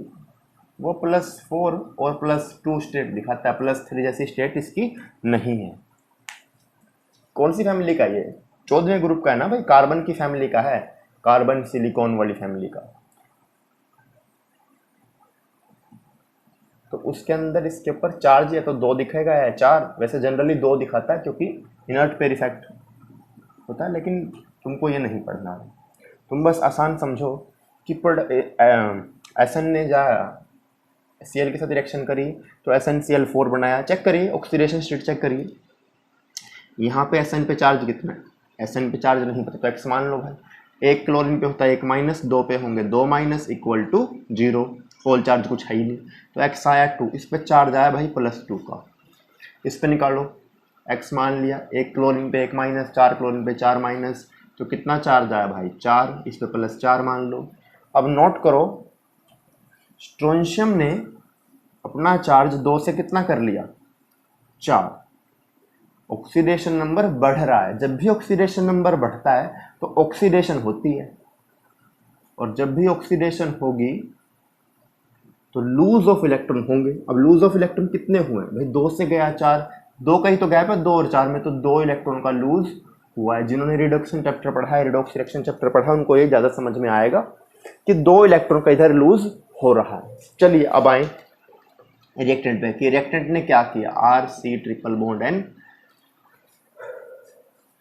A: वो +4 और +2 स्टेट दिखाता है, +3 जैसी स्टेट इसकी नहीं है। कौन सी फैमिली का ये, 14वें ग्रुप का है ना भाई, कार्बन की फैमिली का है, कार्बन सिलिकॉन वाली फैमिली का। तो उसके अंदर इसके ऊपर चार्ज या तो 2 दिखेगा या 4, वैसे जनरली 2 दिखाता है क्योंकि इनर्ट पेयर इफेक्ट होता है, लेकिन तुमको ये नहीं पढ़ना है, तुम बस आसान समझो कि SN ने जा Cl के साथ रिएक्शन करी तो SnCl4 बनाया, चेक करिए ऑक्सीडेशन स्टेट चेक करिए, यहाँ पे Sn पे चार्ज कितना है, Sn पे चार्ज नहीं पता तो x मान लो भाई, एक क्लोरीन पे होता है 1 -, 2 पे होंगे 2 - = 0, होल चार्ज कुछ है ही नहीं, तो x आया 2, इस पे चार्ज आया भाई +2 का, इस पे निकालो, x मान लिया, एक क्लोरीन पे 1 - 4 क्लोरीन पे 4 - तो कितना चार्ज आया भाई 4, इस पे +4 मान लो। अब नोट करो स्ट्रोंशियम ने अपना चार्ज 2 से कितना कर लिया 4, ऑक्सीडेशन नंबर बढ़ रहा है, जब भी ऑक्सीडेशन नंबर बढ़ता है तो ऑक्सीडेशन होती है, और जब भी ऑक्सीडेशन होगी तो लूज ऑफ इलेक्ट्रॉन होंगे। अब लूज ऑफ इलेक्ट्रॉन कितने हुए भाई, 2 से गया 4, 2 का ही तो गैप है 2 और 4 में, तो 2 इलेक्ट्रॉन का लूज हुआ है। जिन्होंने रिडक्शन चैप्टर पढ़ा है, रिडॉक्स रिएक्शन चैप्टर पढ़ा है, उनको ये ज़्यादा समझ में आएगा कि 2 इलेक्ट्रॉन का इधर लूज हो रहा है। चलिए अब आए रिएक्टेंट पे कि रिएक्टेंट ने क्या किया, RC∭N।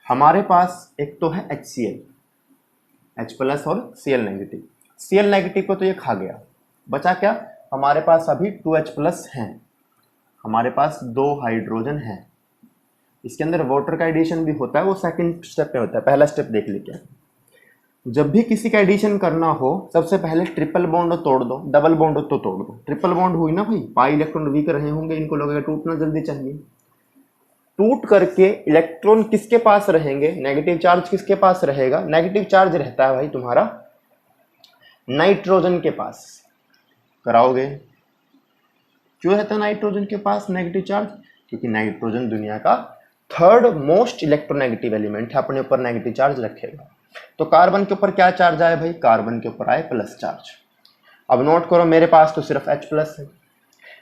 A: हमारे पास एक तो है HCl, H+ और Cl-। Cl- को तो ये खा गया, बचा क्या, हमारे पास अभी 2H+ हैं, हमारे पास 2 हाइड्रोजन हैं, इसके अंदर वाटर का एडिशन भी होता है, वो सेकंड स्टेप में होता है, पहला स्टेप देख लीजिए। जब भी किसी का एडिशन करना हो सबसे पहले ट्रिपल बॉन्ड तोड़ दो, डबल बॉन्ड तो तोड़ दो। ट्रिपल बॉन्ड हुई ना भाई, पाई इलेक्ट्रॉन वीक रहे होंगे, इनको लगेगा टूटना जल्दी चाहिए, टूट करके इलेक्ट्रॉन किसके पास रहेंगे, नेगेटिव चार्ज किसके पास रहेगा, नेगेटिव चार्ज रहता है भाई तुम्हारा नाइट्रोजन के पास। कराओगे, क्यों रहता है नाइट्रोजन के पास नेगेटिव चार्ज, क्योंकि नाइट्रोजन दुनिया का 3rd मोस्ट इलेक्ट्रोनेगेटिव एलिमेंट है, अपने ऊपर नेगेटिव चार्ज रखेगा। तो कार्बन के ऊपर क्या चार्ज आए भाई, कार्बन के ऊपर आए प्लस चार्ज। अब नोट करो मेरे पास तो सिर्फ H+ है,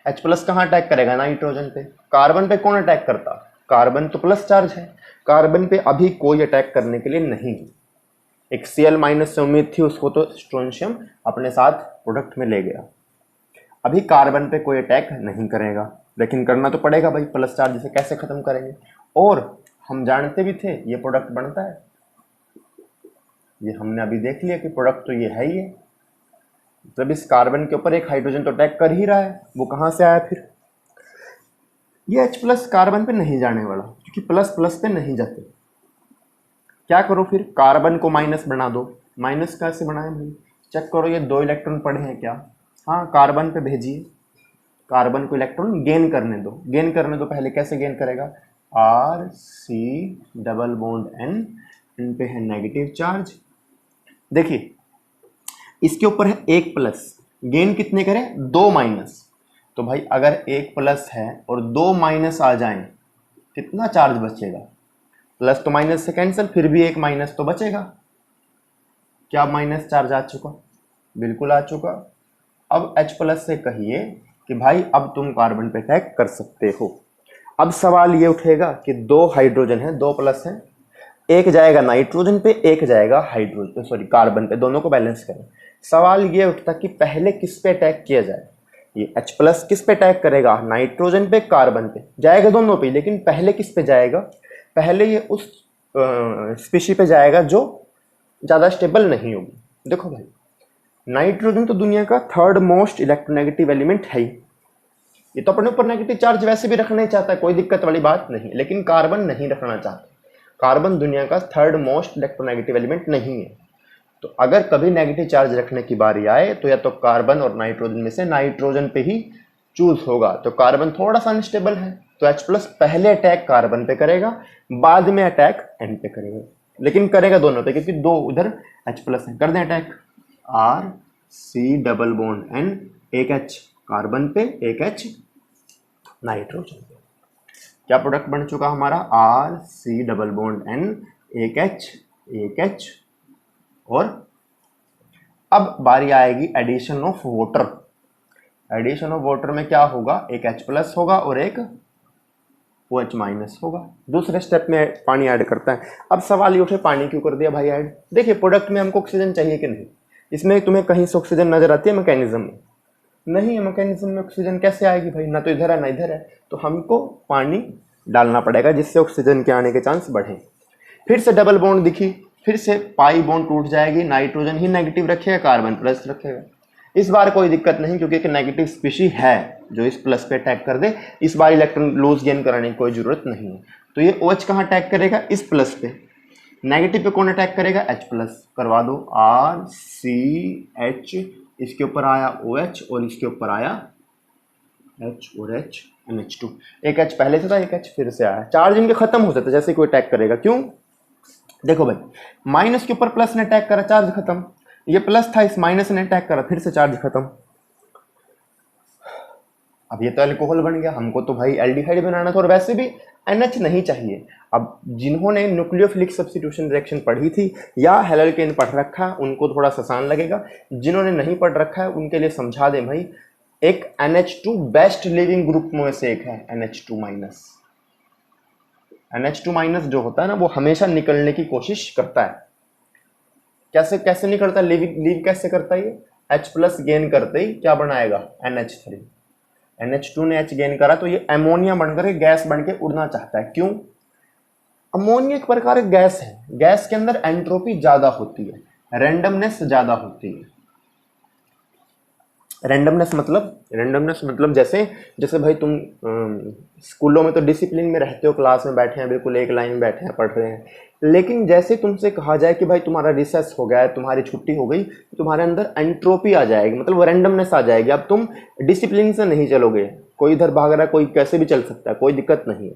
A: H+ कहाँ अटैक करेगा, नाइट्रोजन पे। कार्बन पे कौन अटैक करता, कार्बन तो प्लस चार्ज है, कार्बन पे अभी कोई अटैक करने के लिए नहीं है। एक Cl- से उम्मीद थी, उसको तो स्ट्रोंशियम अपने साथ प्रोडक्ट में ले गया, अभी कार्बन पे कोई अटैक नहीं करेगा, लेकिन करना तो पड़ेगा भाई, प्लस चार्ज से कैसे खत्म करेंगे। और हम जानते भी थे ये प्रोडक्ट बनता है, ये हमने अभी देख लिया कि प्रोडक्ट तो ये है ही है। जब इस कार्बन के ऊपर एक हाइड्रोजन तो अटैक कर ही रहा है, वो कहाँ से आया फिर, ये H+ कार्बन पे नहीं जाने वाला, क्योंकि प्लस प्लस पे नहीं जाते। क्या करो फिर, कार्बन को माइनस बना दो। माइनस कैसे बनाए भाई, चेक करो ये 2 इलेक्ट्रॉन पड़े हैं क्या, हाँ कार्बन पे भेजिए, कार्बन को इलेक्ट्रॉन गेन करने दो, गेन करने दो, पहले कैसे गेन करेगा, RC∭N, इन पे है नेगेटिव चार्ज। देखिए इसके ऊपर है 1+, गेन कितने करें 2-, तो भाई अगर 1+ है और 2- आ जाएं कितना चार्ज बचेगा, प्लस तो माइनस से कैंसिल, फिर भी 1- तो बचेगा। क्या माइनस चार्ज आ चुका, बिल्कुल आ चुका। अब H+ से कहिए कि भाई अब तुम कार्बन पे अटैक कर सकते हो। अब सवाल ये उठेगा कि दो हाइड्रोजन है, दो प्लस है, एक जाएगा नाइट्रोजन पे, एक जाएगा हाइड्रोजन सॉरी कार्बन पे, दोनों को बैलेंस करें। सवाल ये उठता कि पहले किस पे अटैक किया जाए। ये H प्लस किस पे अटैक करेगा, नाइट्रोजन पे, कार्बन पे, जाएगा दोनों पे, लेकिन पहले किस पे जाएगा, पहले ये उस स्पीशी पे जाएगा जो ज़्यादा स्टेबल नहीं होगी। देखो भाई, नाइट्रोजन तो दुनिया का थर्ड मोस्ट इलेक्ट्रोनेगेटिव एलिमेंट है ही, ये तो अपने ऊपर नेगेटिव चार्ज वैसे भी रखना ही चाहता है, कोई दिक्कत वाली बात नहीं, लेकिन कार्बन नहीं रखना चाहता। कार्बन दुनिया का थर्ड मोस्ट इलेक्ट्रोनेगेटिव एलिमेंट नहीं है। तो अगर कभी नेगेटिव चार्ज रखने की बारी आए तो या तो कार्बन और नाइट्रोजन में से नाइट्रोजन पे ही चूज होगा। तो कार्बन थोड़ा सा अनस्टेबल है, तो H प्लस पहले अटैक कार्बन पे करेगा, बाद में अटैक N पे करेगा, लेकिन करेगा दोनों पे क्योंकि दो उधर H प्लस है। कर दें attack, R C double bond N, एक H कार्बन पे, एक H नाइट्रोजन पे। क्या प्रोडक्ट बन चुका हमारा, R C double bond N, एक H और अब बारी आएगी addition of water. Addition of water में क्या होगा, एक H प्लस होगा और एक OH माइनस होगा। दूसरे स्टेप में पानी ऐड करता है। अब सवाल ये उठे पानी क्यों कर दिया भाई ऐड। देखिए प्रोडक्ट में हमको ऑक्सीजन चाहिए कि नहीं, इसमें तुम्हें कहीं से ऑक्सीजन नजर आती है मैकेनिज्म में, नहीं है मैकेनिज्म में ऑक्सीजन कैसे आएगी भाई, ना तो इधर है ना इधर है। तो हमको पानी डालना पड़ेगा जिससे ऑक्सीजन के आने के चांस बढ़े। फिर से डबल बॉन्ड दिखी, फिर से पाई बॉन्ड टूट जाएगी, नाइट्रोजन ही नेगेटिव रखेगा, कार्बन प्लस रखेगा। इस बार कोई दिक्कत नहीं क्योंकि एक नेगेटिव स्पीशी है जो इस प्लस पे अटैक कर दे, इस बार इलेक्ट्रॉन लूज गेन कराने की कोई जरूरत नहीं है। तो ये OH कहाँ अटैक करेगा, इस प्लस पे। नेगेटिव पे कौन अटैक करेगा, H प्लस। करवा दो, RCH, इसके ऊपर आया OH और इसके ऊपर आया H और H NH2। एक H पहले से था, एक H फिर से आया। चार्ज इनके खत्म हो जाता है जैसे कोई अटैक करेगा। क्यों, देखो भाई, माइनस के ऊपर प्लस ने अटैक करा, चार्ज खत्म। ये प्लस था, इस माइनस ने अटैक करा, फिर से चार्ज खत्म। अब ये तो अल्कोहल बन गया, हमको तो भाई एल्डिहाइड बनाना था और वैसे भी NH नहीं चाहिए। अब जिन्होंने न्यूक्लियोफिलिक सब्स्टिट्यूशन रिएक्शन पढ़ी थी या हेलरकेन पढ़ रखा है उनको थोड़ा सा आसान लगेगा, जिन्होंने नहीं पढ़ रखा है उनके लिए समझा दें भाई। एक NH2 बेस्ट लिविंग ग्रुप में से एक है NH2 माइनस। NH2 माइनस जो होता है ना वो हमेशा निकलने की कोशिश करता है। कैसे कैसे निकलता है, लीव कैसे करता है ये, H प्लस गेन करते ही क्या बनाएगा, NH3। NH2 ने H गेन करा तो ये अमोनिया बनकर गैस बनके उड़ना चाहता है। क्यों, अमोनिया एक प्रकार की गैस है, गैस के अंदर एंट्रोपी ज्यादा होती है, रैंडमनेस ज्यादा होती है। रैंडमनेस मतलब जैसे जैसे भाई तुम स्कूलों में तो डिसिप्लिन में रहते हो, क्लास में बैठे हैं, बिल्कुल एक लाइन में बैठे हैं, पढ़ रहे हैं, लेकिन जैसे तुमसे कहा जाए कि भाई तुम्हारा रिसेस हो गया है, तुम्हारी छुट्टी हो गई, तो तुम्हारे अंदर एंट्रोपी आ जाएगी, मतलब रैंडमनेस आ जाएगी। अब तुम डिसिप्लिन से नहीं चलोगे, कोई इधर भाग रहा है, कोई कैसे भी चल सकता है, कोई दिक्कत नहीं है।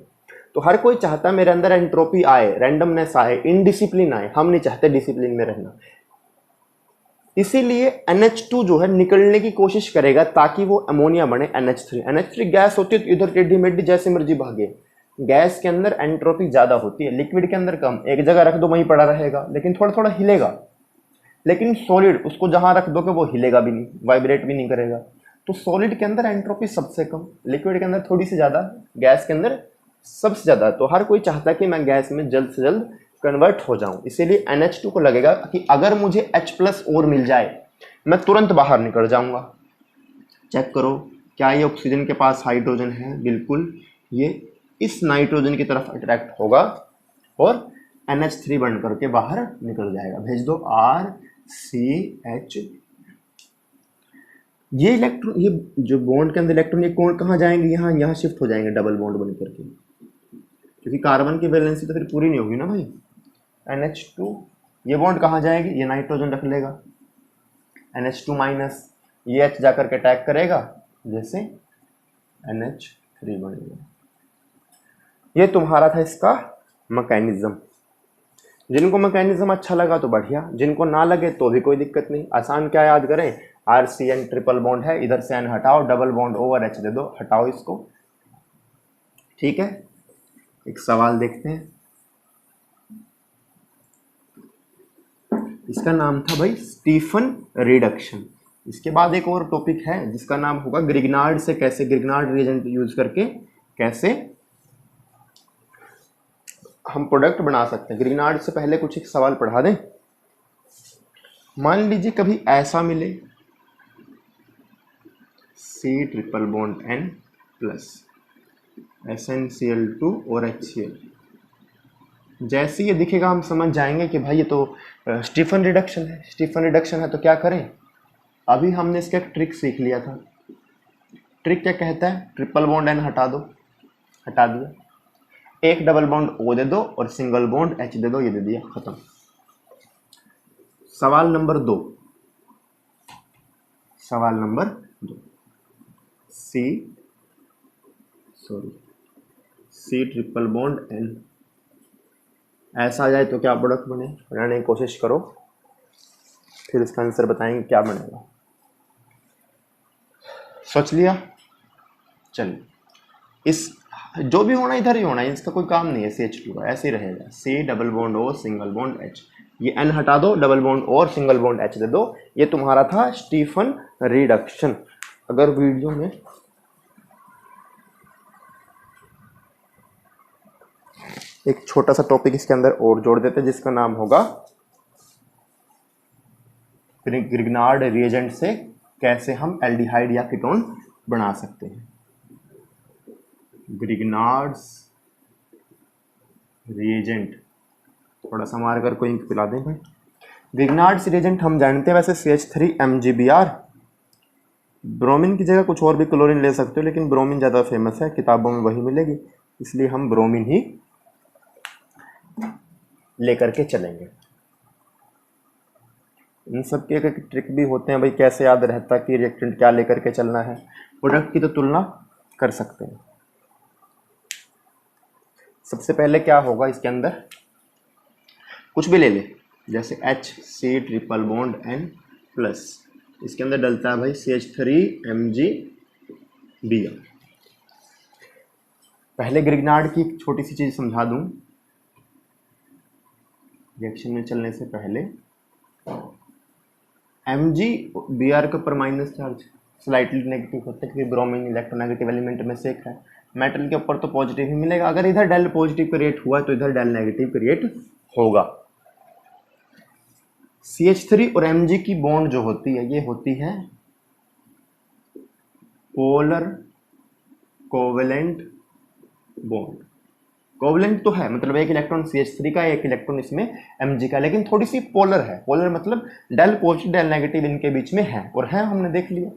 A: तो हर कोई चाहता है मेरे अंदर एंट्रोपी आए, रैंडमनेस आए, इनडिसिप्लिन आए, हम नहीं चाहते डिसिप्लिन में रहना। इसीलिए NH2 जो है निकलने की कोशिश करेगा ताकि वो अमोनिया बने NH3। NH3 गैस होती है तो इधर टेढ़ी मेढ़ी जैसे मर्जी भागे। गैस के अंदर एंट्रोपी ज्यादा होती है, लिक्विड के अंदर कम, एक जगह रख दो वहीं पड़ा रहेगा, लेकिन थोड़ा थोड़ा हिलेगा। लेकिन सॉलिड उसको जहां रख दोगे वो हिलेगा भी नहीं, वाइब्रेट भी नहीं करेगा। तो सॉलिड के अंदर एंट्रोपी सबसे कम, लिक्विड के अंदर थोड़ी सी ज्यादा, गैस के अंदर सबसे ज्यादा। तो हर कोई चाहता है कि मैं गैस में जल्द से जल्द कन्वर्ट हो जाऊं, इसीलिए NH2 को लगेगा कि अगर मुझे H प्लस और मिल जाए मैं तुरंत बाहर निकल जाऊंगा। चेक करो, क्या ये ऑक्सीजन के पास हाइड्रोजन है, बिल्कुल ये इस नाइट्रोजन की तरफ अट्रैक्ट होगा और NH3 बन करके बाहर निकल जाएगा। भेज दो RCH। ये इलेक्ट्रॉन, ये जो बॉन्ड के अंदर इलेक्ट्रॉन, ये कौन कहाँ जाएंगे, यहाँ शिफ्ट हो जाएंगे डबल बॉन्ड बन करके, क्योंकि कार्बन की वैलेंसी तो फिर पूरी नहीं होगी ना भाई। NH2, ये बॉन्ड कहाँ जाएगी, ये नाइट्रोजन रख लेगा, NH2 माइनस, ये H जाकर के अटैक करेगा, जैसे NH3 बनेगा। ये तुम्हारा था इसका मैकेनिज्म। जिनको मैकेनिज्म अच्छा लगा तो बढ़िया, जिनको ना लगे तो भी कोई दिक्कत नहीं। आसान क्या याद करें, RCN ट्रिपल बॉन्ड है, इधर से N हटाओ, डबल बॉन्ड ओवर H दे दो, हटाओ इसको। ठीक है, एक सवाल देखते हैं, इसका नाम था भाई स्टीफन रिडक्शन। इसके बाद एक और टॉपिक है जिसका नाम होगा ग्रिग्नार्ड से कैसे, ग्रिग्नार्ड रिएजेंट यूज करके कैसे हम प्रोडक्ट बना सकते हैं। ग्रिग्नार्ड से पहले कुछ एक सवाल पढ़ा दें। मान लीजिए कभी ऐसा मिले C triple bond N plus SnCl2 और HCl, जैसे ये दिखेगा हम समझ जाएंगे कि भाई ये तो स्टीफन रिडक्शन है। स्टीफन रिडक्शन है तो क्या करें, अभी हमने इसका एक ट्रिक सीख लिया था। ट्रिक क्या कहता है, ट्रिपल बॉन्ड N हटा दो, हटा दिया, एक डबल बॉन्ड O दे दो और सिंगल बॉन्ड H दे दो, ये दे दिया, खत्म। सवाल नंबर 2, सवाल number 2, C triple bond N ऐसा आ जाए तो क्या प्रोडक्ट बने, बनाने की कोशिश करो, फिर इसका आंसर बताएंगे क्या बनेगा। सोच लिया, चलिए इस जो भी होना इधर ही होना है, इसका कोई काम नहीं है। CH2 का ऐसे ही रहेगा, C double bond O single bond H, ये N हटा दो, डबल बॉन्ड O और सिंगल बॉन्ड H दे दो, ये तुम्हारा था स्टीफन रिडक्शन। अगर वीडियो में एक छोटा सा टॉपिक इसके अंदर और जोड़ देते जिसका नाम होगा ग्रिग्नार्ड रिएजेंट से कैसे हम एल्डिहाइड या कीटोन बना सकते हैं। ग्रिग्नार्ड्स रिएजेंट, थोड़ा सा मार कर कोई पिला दें भाई। ग्रिग्नार्ड्स रिएजेंट हम जानते हैं वैसे CH3MgBr, ब्रोमीन की जगह कुछ और भी क्लोरीन ले सकते हो, लेकिन ब्रोमीन ज़्यादा फेमस है, किताबों में वही मिलेगी, इसलिए हम ब्रोमीन ही लेकर के चलेंगे। इन सब के एक ट्रिक भी होते हैं भाई, कैसे याद रहता कि रिएक्टेंट क्या लेकर के चलना है, प्रोडक्ट की तो तुलना कर सकते हैं। सबसे पहले क्या होगा, इसके अंदर कुछ भी ले ले, जैसे HC triple bond N plus, इसके अंदर डलता है भाई CH3MgBr। पहले ग्रिग्नार्ड की एक छोटी सी चीज समझा दूं, रिएक्शन में चलने से पहले MgBr के ऊपर माइनस चार्ज स्लाइटली नेगेटिव होता है, क्योंकि ब्रोमीन इलेक्ट्रोनेगेटिव एलिमेंट में से एक है। मेटल के ऊपर तो पॉजिटिव ही मिलेगा, अगर इधर डेल पॉजिटिव क्रिएट हुआ तो इधर डेल नेगेटिव क्रिएट होगा। CH3 और Mg की बॉन्ड जो होती है, ये होती है पोलर कोवेलेंट बॉन्ड। कोवेलेंट तो है, मतलब एक इलेक्ट्रॉन CH3 का, एक इलेक्ट्रॉन इसमें Mg का, लेकिन थोड़ी सी पोलर है। पोलर मतलब डेल पॉजिटिव डेल नेगेटिव इनके बीच में है, और है हमने देख लिया।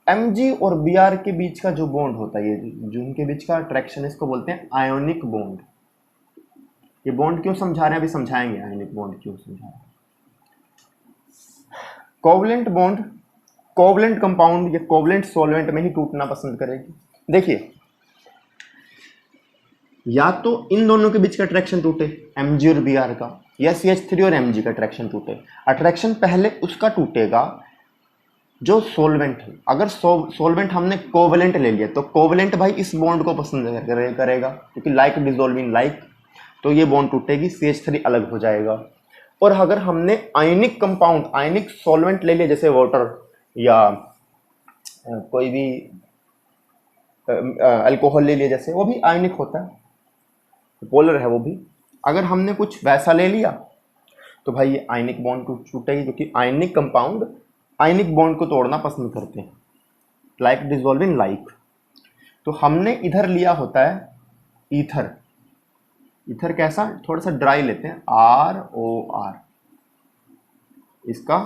A: Mg और Br के बीच का जो बॉन्ड होता है, ये जो इनके बीच का अट्रैक्शन, इसको बोलते हैं आयोनिक बॉन्ड। ये बॉन्ड क्यों समझा रहे हैं, अभी समझाएंगे आयोनिक बॉन्ड क्यों समझा रहे हैं। कोवेलेंट बॉन्ड, कोवेलेंट कंपाउंड या कोवेलेंट सॉल्वेंट में ही टूटना पसंद करेगी। देखिए, या तो इन दोनों के बीच का अट्रैक्शन टूटे, Mg और Br का, या CH3 और Mg का अट्रैक्शन टूटे। अट्रैक्शन पहले उसका टूटेगा जो सॉल्वेंट है। अगर सॉल्वेंट हमने कोवेलेंट ले लिया तो कोवेलेंट भाई इस बॉन्ड को पसंद करेगा, क्योंकि लाइक डिसॉल्विंग लाइक, तो ये बॉन्ड टूटेगी, CH3 अलग हो जाएगा। और अगर हमने आयनिक कंपाउंड, आयनिक सॉल्वेंट ले लिया, जैसे वाटर या कोई भी अल्कोहल ले लिया, जैसे वो भी आयनिक होता है, पोलर है वो भी, अगर हमने कुछ वैसा ले लिया तो भाई ये आयनिक बॉन्ड टूटेगी, क्योंकि आयनिक कंपाउंड आयनिक बॉन्ड को तोड़ना पसंद करते हैं, लाइक डिसॉल्विंग लाइक। तो हमने इधर लिया होता है ईथर। ईथर कैसा, थोड़ा सा ड्राई लेते हैं, ROR। इसका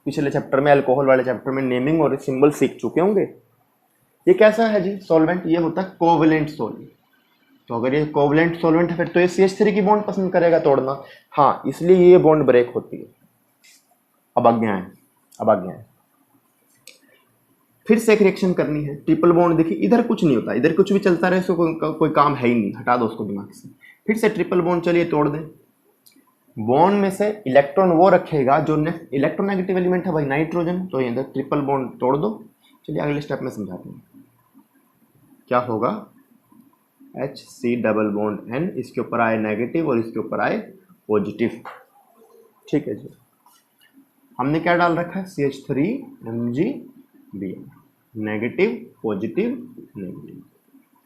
A: पिछले चैप्टर में, अल्कोहल वाले चैप्टर में नेमिंग और सिंबल सीख चुके होंगे। ये कैसा है जी सॉल्वेंट, ये होता है कोवेलेंट सॉल्वेंट। तो अगर ये कोवेलेंट सॉल्वेंट है फिर तो ये CH3 की बॉन्ड पसंद करेगा तोड़ना, हाँ, इसलिए ये बॉन्ड ब्रेक होती है। अब आज्ञा है, अब आज्ञा है, फिर से एक रिएक्शन करनी है। ट्रिपल बॉन्ड, देखिए इधर कुछ नहीं होता, इधर कुछ भी चलता रहे, इसको कोई काम है ही नहीं, हटा दो उसको दिमाग से। फिर से ट्रिपल बॉन्ड, चलिए तोड़ दें। बॉन्ड में से इलेक्ट्रॉन वो रखेगा जो इलेक्ट्रोनेगेटिव एलिमेंट है भाई, नाइट्रोजन, तो इधर ट्रिपल बॉन्ड तोड़ दो। चलिए अगले स्टेप में समझाते हैं क्या होगा। HC डबल बॉन्ड N, इसके ऊपर आए नेगेटिव और इसके ऊपर आए पॉजिटिव, ठीक है जी। हमने क्या डाल रखा है, CH3Mg, नेगेटिव पॉजिटिव नेगेटिव।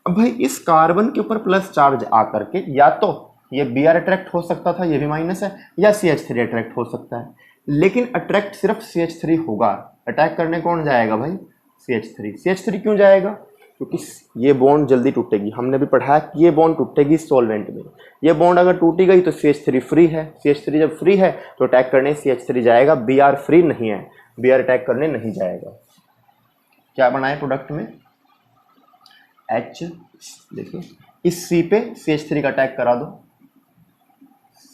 A: अब भाई इस कार्बन के ऊपर प्लस चार्ज आकर के या तो ये Br अट्रैक्ट हो सकता था, ये भी माइनस है, या CH3 अट्रैक्ट हो सकता है, लेकिन अट्रैक्ट सिर्फ CH3 होगा। अटैक करने कौन जाएगा भाई, CH3। CH3 क्यों जाएगा, क्योंकि ये बॉन्ड जल्दी टूटेगी। हमने भी पढ़ा है कि ये बॉन्ड टूटेगी सॉल्वेंट में। ये बॉन्ड अगर टूटी गई तो CH3 फ्री है, CH3 जब फ्री है तो अटैक करने CH3 जाएगा, Br फ्री नहीं है, Br अटैक करने नहीं जाएगा। क्या बनाए प्रोडक्ट में, H, देखिए इस C पे CH3 का अटैक करा दो,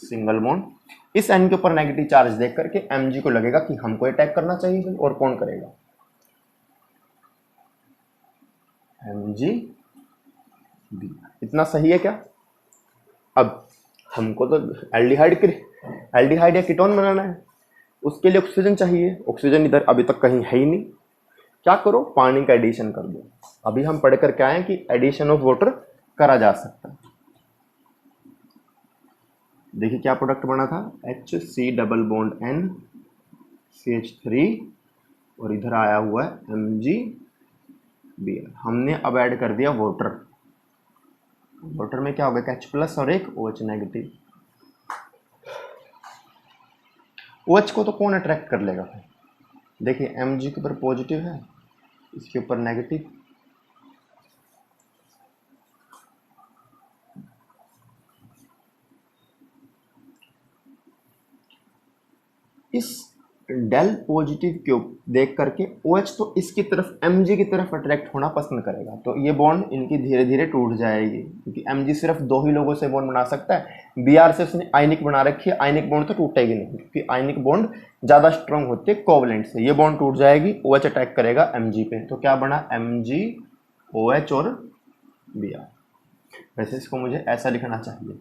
A: सिंगल बॉन्ड। इस N के ऊपर नेगेटिव चार्ज देख करके Mg को लगेगा कि हमको अटैक करना चाहिए, और कौन करेगा, Mg। इतना सही है क्या। अब हमको तो एल्डिहाइड या कीटोन बनाना है, उसके लिए ऑक्सीजन चाहिए। ऑक्सीजन इधर अभी तक कहीं है ही नहीं, क्या करो, पानी का एडिशन कर दो। अभी हम पढ़ कर क्या आए कि एडिशन ऑफ वाटर करा जा सकता है। देखिए क्या प्रोडक्ट बना था, HC double bond N CH3, और इधर आया हुआ है MgBr। हमने अब ऐड कर दिया वाटर। वाटर में क्या होगा, H प्लस और एक OH नेगेटिव। OH को तो कौन अट्रैक्ट कर लेगा, देखिए Mg के ऊपर पॉजिटिव है, इसके ऊपर नेगेटिव। इस डेल पॉजिटिव को देख करके OH तो इसकी तरफ Mg की तरफ अट्रैक्ट होना पसंद करेगा, तो ये बॉन्ड इनकी धीरे धीरे टूट जाएगी, क्योंकि Mg सिर्फ दो ही लोगों से बॉन्ड बना सकता है। Br से उसने आयनिक बना रखी है, आयनिक बॉन्ड तो टूटेगी नहीं, क्योंकि आयनिक बॉन्ड ज़्यादा स्ट्रॉन्ग होती है कोवलेंट से। ये बॉन्ड टूट जाएगी, OH अटैक करेगा Mg पे, तो क्या बना, Mg OH और Br। वैसे इसको मुझे ऐसा लिखना चाहिए,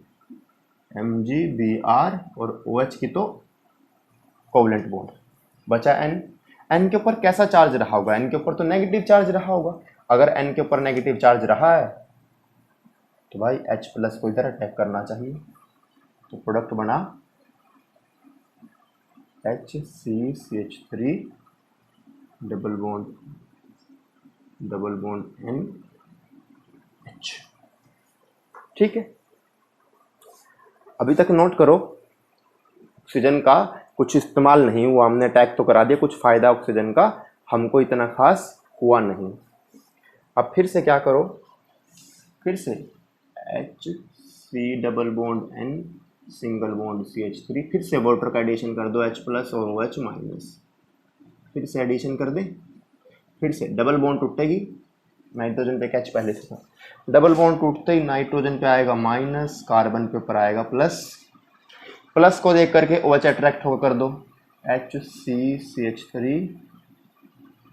A: Mg Br और OH की तो कोवलेंट बॉन्ड। बचा N के ऊपर कैसा चार्ज रहा होगा, N के ऊपर तो नेगेटिव चार्ज रहा होगा। अगर N के ऊपर नेगेटिव चार्ज रहा है तो भाई H प्लस को इधर अटैक करना चाहिए, तो प्रोडक्ट बना HCCH3 डबल बॉन्ड NH। ठीक है, अभी तक नोट करो, ऑक्सीजन का कुछ इस्तेमाल नहीं हुआ, हमने अटैक तो करा दिया, कुछ फ़ायदा ऑक्सीजन का हमको इतना खास हुआ नहीं। अब फिर से क्या करो, फिर से HC double bond N single bond CH3, फिर से वाटर का एडिशन कर दो, H प्लस और OH माइनस, फिर से एडिशन कर दे, फिर से डबल बॉन्ड टूटेगी, नाइट्रोजन पे H पहले से था, डबल बॉन्ड टूटते ही नाइट्रोजन पे आएगा माइनस, कार्बन के ऊपर आएगा प्लस, प्लस को देख करके OH अट्रैक्ट होकर दो, HCCH3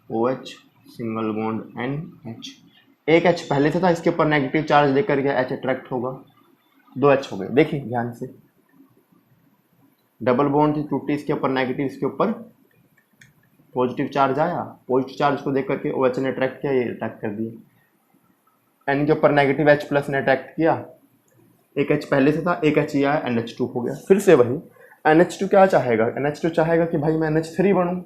A: OH single bond NH। एक H पहले से था, इसके ऊपर नेगेटिव चार्ज देख करके H अट्रैक्ट होगा, दो H हो गए। देखिए ध्यान से, डबल बॉन्ड थी टूटी, इसके ऊपर नेगेटिव, इसके ऊपर पॉजिटिव चार्ज आया, पॉजिटिव चार्ज को देख करके OH ने अट्रैक्ट किया, ये अट्रैक्ट कर दिया। N के ऊपर नेगेटिव H प्लस ने अट्रैक्ट किया, एक H पहले से था, एक H आया, NH2 हो गया। फिर से वही NH2 क्या चाहेगा, NH2 चाहेगा कि भाई मैं NH3 बनूं।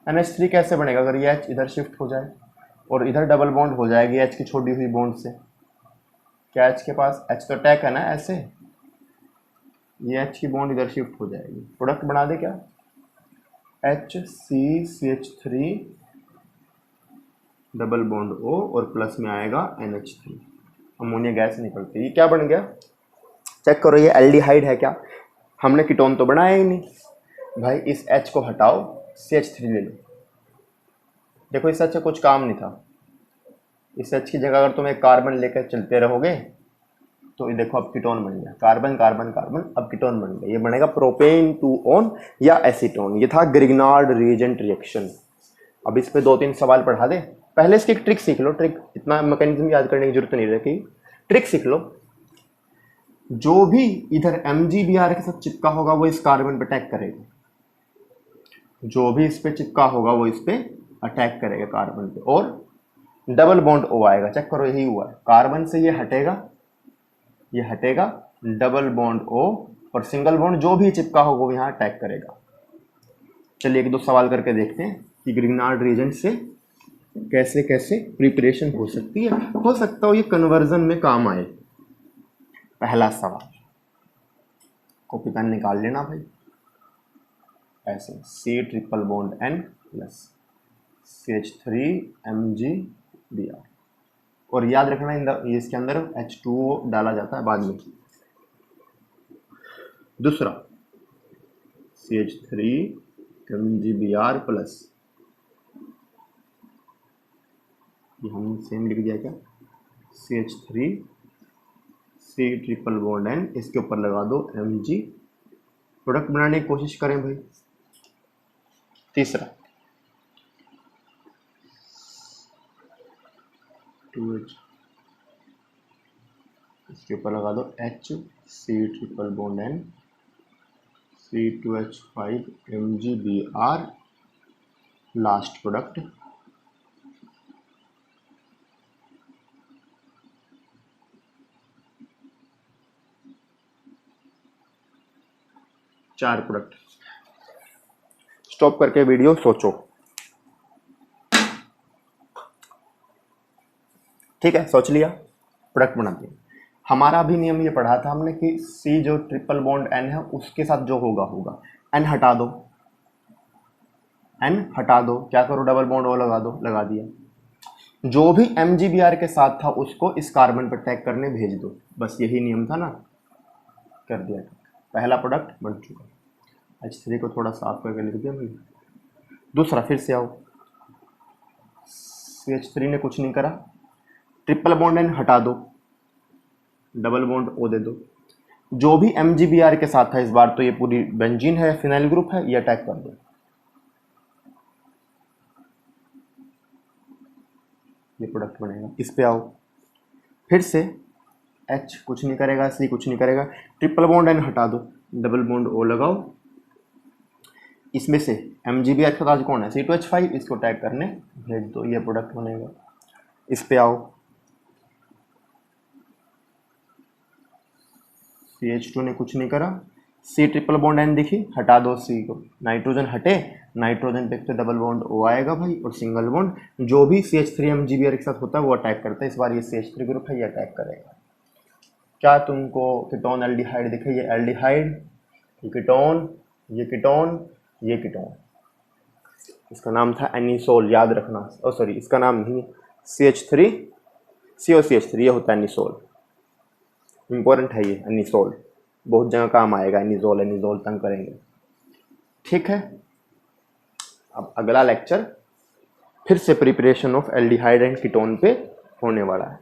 A: NH3 कैसे बनेगा, अगर ये H इधर शिफ्ट हो जाए और इधर डबल बॉन्ड हो जाएगी H की छोड़ी हुई बॉन्ड से, क्या H के पास, H तो अटैक है ना, ऐसे ये H की बॉन्ड इधर शिफ्ट हो जाएगी, प्रोडक्ट बना दे क्या, HCCH3 डबल बॉन्ड O और प्लस में आएगा NH3, अमोनिया गैस निकलती है। ये क्या बन गया, चेक करो, ये एल्डिहाइड है क्या, हमने कीटोन तो बनाया ही नहीं। भाई इस H को हटाओ, CH3 ले लो, देखो इस H से कुछ काम नहीं था, इस H की जगह अगर तुम एक कार्बन लेकर चलते रहोगे तो ये देखो अब कीटोन बन गया, कार्बन कार्बन कार्बन, अब कीटोन बन गया। ये बनेगा प्रोपेन टू ऑन या एसीटोन। ये था ग्रिग्नार्ड रिएजेंट रिएक्शन। अब इस पे 2-3 सवाल पढ़ा दे, पहले इसकी एक ट्रिक सीख लो, ट्रिक इतना मैकेनिज्म याद करने की जरूरत नहीं रहती, ट्रिक सीख लो। जो भी इधर MgBr के साथ चिपका होगा वो इस कार्बन पे अटैक करेगा, जो भी इस पे चिपका होगा वो इस पे अटैक करेगा कार्बन पे, और डबल बॉन्ड O आएगा। चेक करो यही हुआ है, कार्बन से ये हटेगा, डबल बॉन्ड O और सिंगल बॉन्ड जो भी चिपका होगा वो यहाँ अटैक करेगा। चलिए एक दो सवाल करके देखते हैं कि ग्रिग्नार्ड रीजेंट से कैसे कैसे प्रिपरेशन हो सकती है, हो सकता हो ये कन्वर्जन में काम आए। पहला सवाल, कॉपी पेन निकाल लेना भाई, ऐसे C triple bond N plus CH3MgBr, और याद रखना इसके अंदर H2O डाला जाता है बाद में। दूसरा CH3MgBr प्लस, ये हम सेम लिख दिया क्या, CH3C ट्रिपल बॉन्ड N, इसके ऊपर लगा दो Mg, प्रोडक्ट बनाने की कोशिश करें भाई। तीसरा 2H, इसके ऊपर लगा दो HC triple bond N, C2H5MgBr, last product चार प्रोडक्ट। स्टॉप करके वीडियो सोचो, ठीक है, सोच लिया, प्रोडक्ट बनाते हैं। हमारा भी नियम ये पढ़ा था हमने कि C जो ट्रिपल बॉन्ड N है उसके साथ जो होगा होगा, N हटा दो, N हटा दो, क्या करो, डबल बॉन्ड O लगा दो, लगा दिया। जो भी MgBr के साथ था उसको इस कार्बन पर टैग करने भेज दो, बस यही नियम था ना, कर दिया। पहला प्रोडक्ट बन चुका। H3 को थोड़ा साफ करके लिख दिया भाई। दूसरा फिर से आओ, CH3 ने कुछ नहीं करा, ट्रिपल बॉन्ड N हटा दो, डबल बॉन्ड O दे दो। जो भी MgBr के साथ था इस बार तो ये पूरी बेंजीन है, फिनाइल ग्रुप है, ये अटैक कर दो, ये प्रोडक्ट बनेगा। इस पे आओ, फिर से H कुछ नहीं करेगा, C कुछ नहीं करेगा, ट्रिपल बॉन्ड N हटा दो, डबल बॉन्ड O लगाओ, इसमें से MgBr के साथ कौन है, C2H5, इसको टैग करने भेज दो, ये प्रोडक्ट बनेगा। इस पे आओ, CH2 ने कुछ नहीं करा, C ट्रिपल बॉन्ड N दिखी, हटा दो C को, नाइट्रोजन हटे, नाइट्रोजन पे तो डबल बॉन्ड O आएगा भाई, और सिंगल बॉन्ड जो भी CH3MgBr के साथ होता है वो अटैक करता है। इस बार ये CH3 ग्रुप है, ये अटैक करेगा। क्या तुमको कीटोन एल्डिहाइड दिखे, ये एल्डिहाइड, ये कीटोन, ये कीटोन, ये कीटोन, इसका नाम था एनिसोल, याद रखना। ओ सॉरी, इसका नाम नहीं, CH3 COCH3, ये होता है एनिसोल, इंपॉर्टेंट है ये एनिसोल, बहुत जगह काम आएगा, एनिसोल एनिसोल तंग करेंगे, ठीक है। अब अगला लेक्चर फिर से preparation of aldehyde and ketone पे होने वाला है।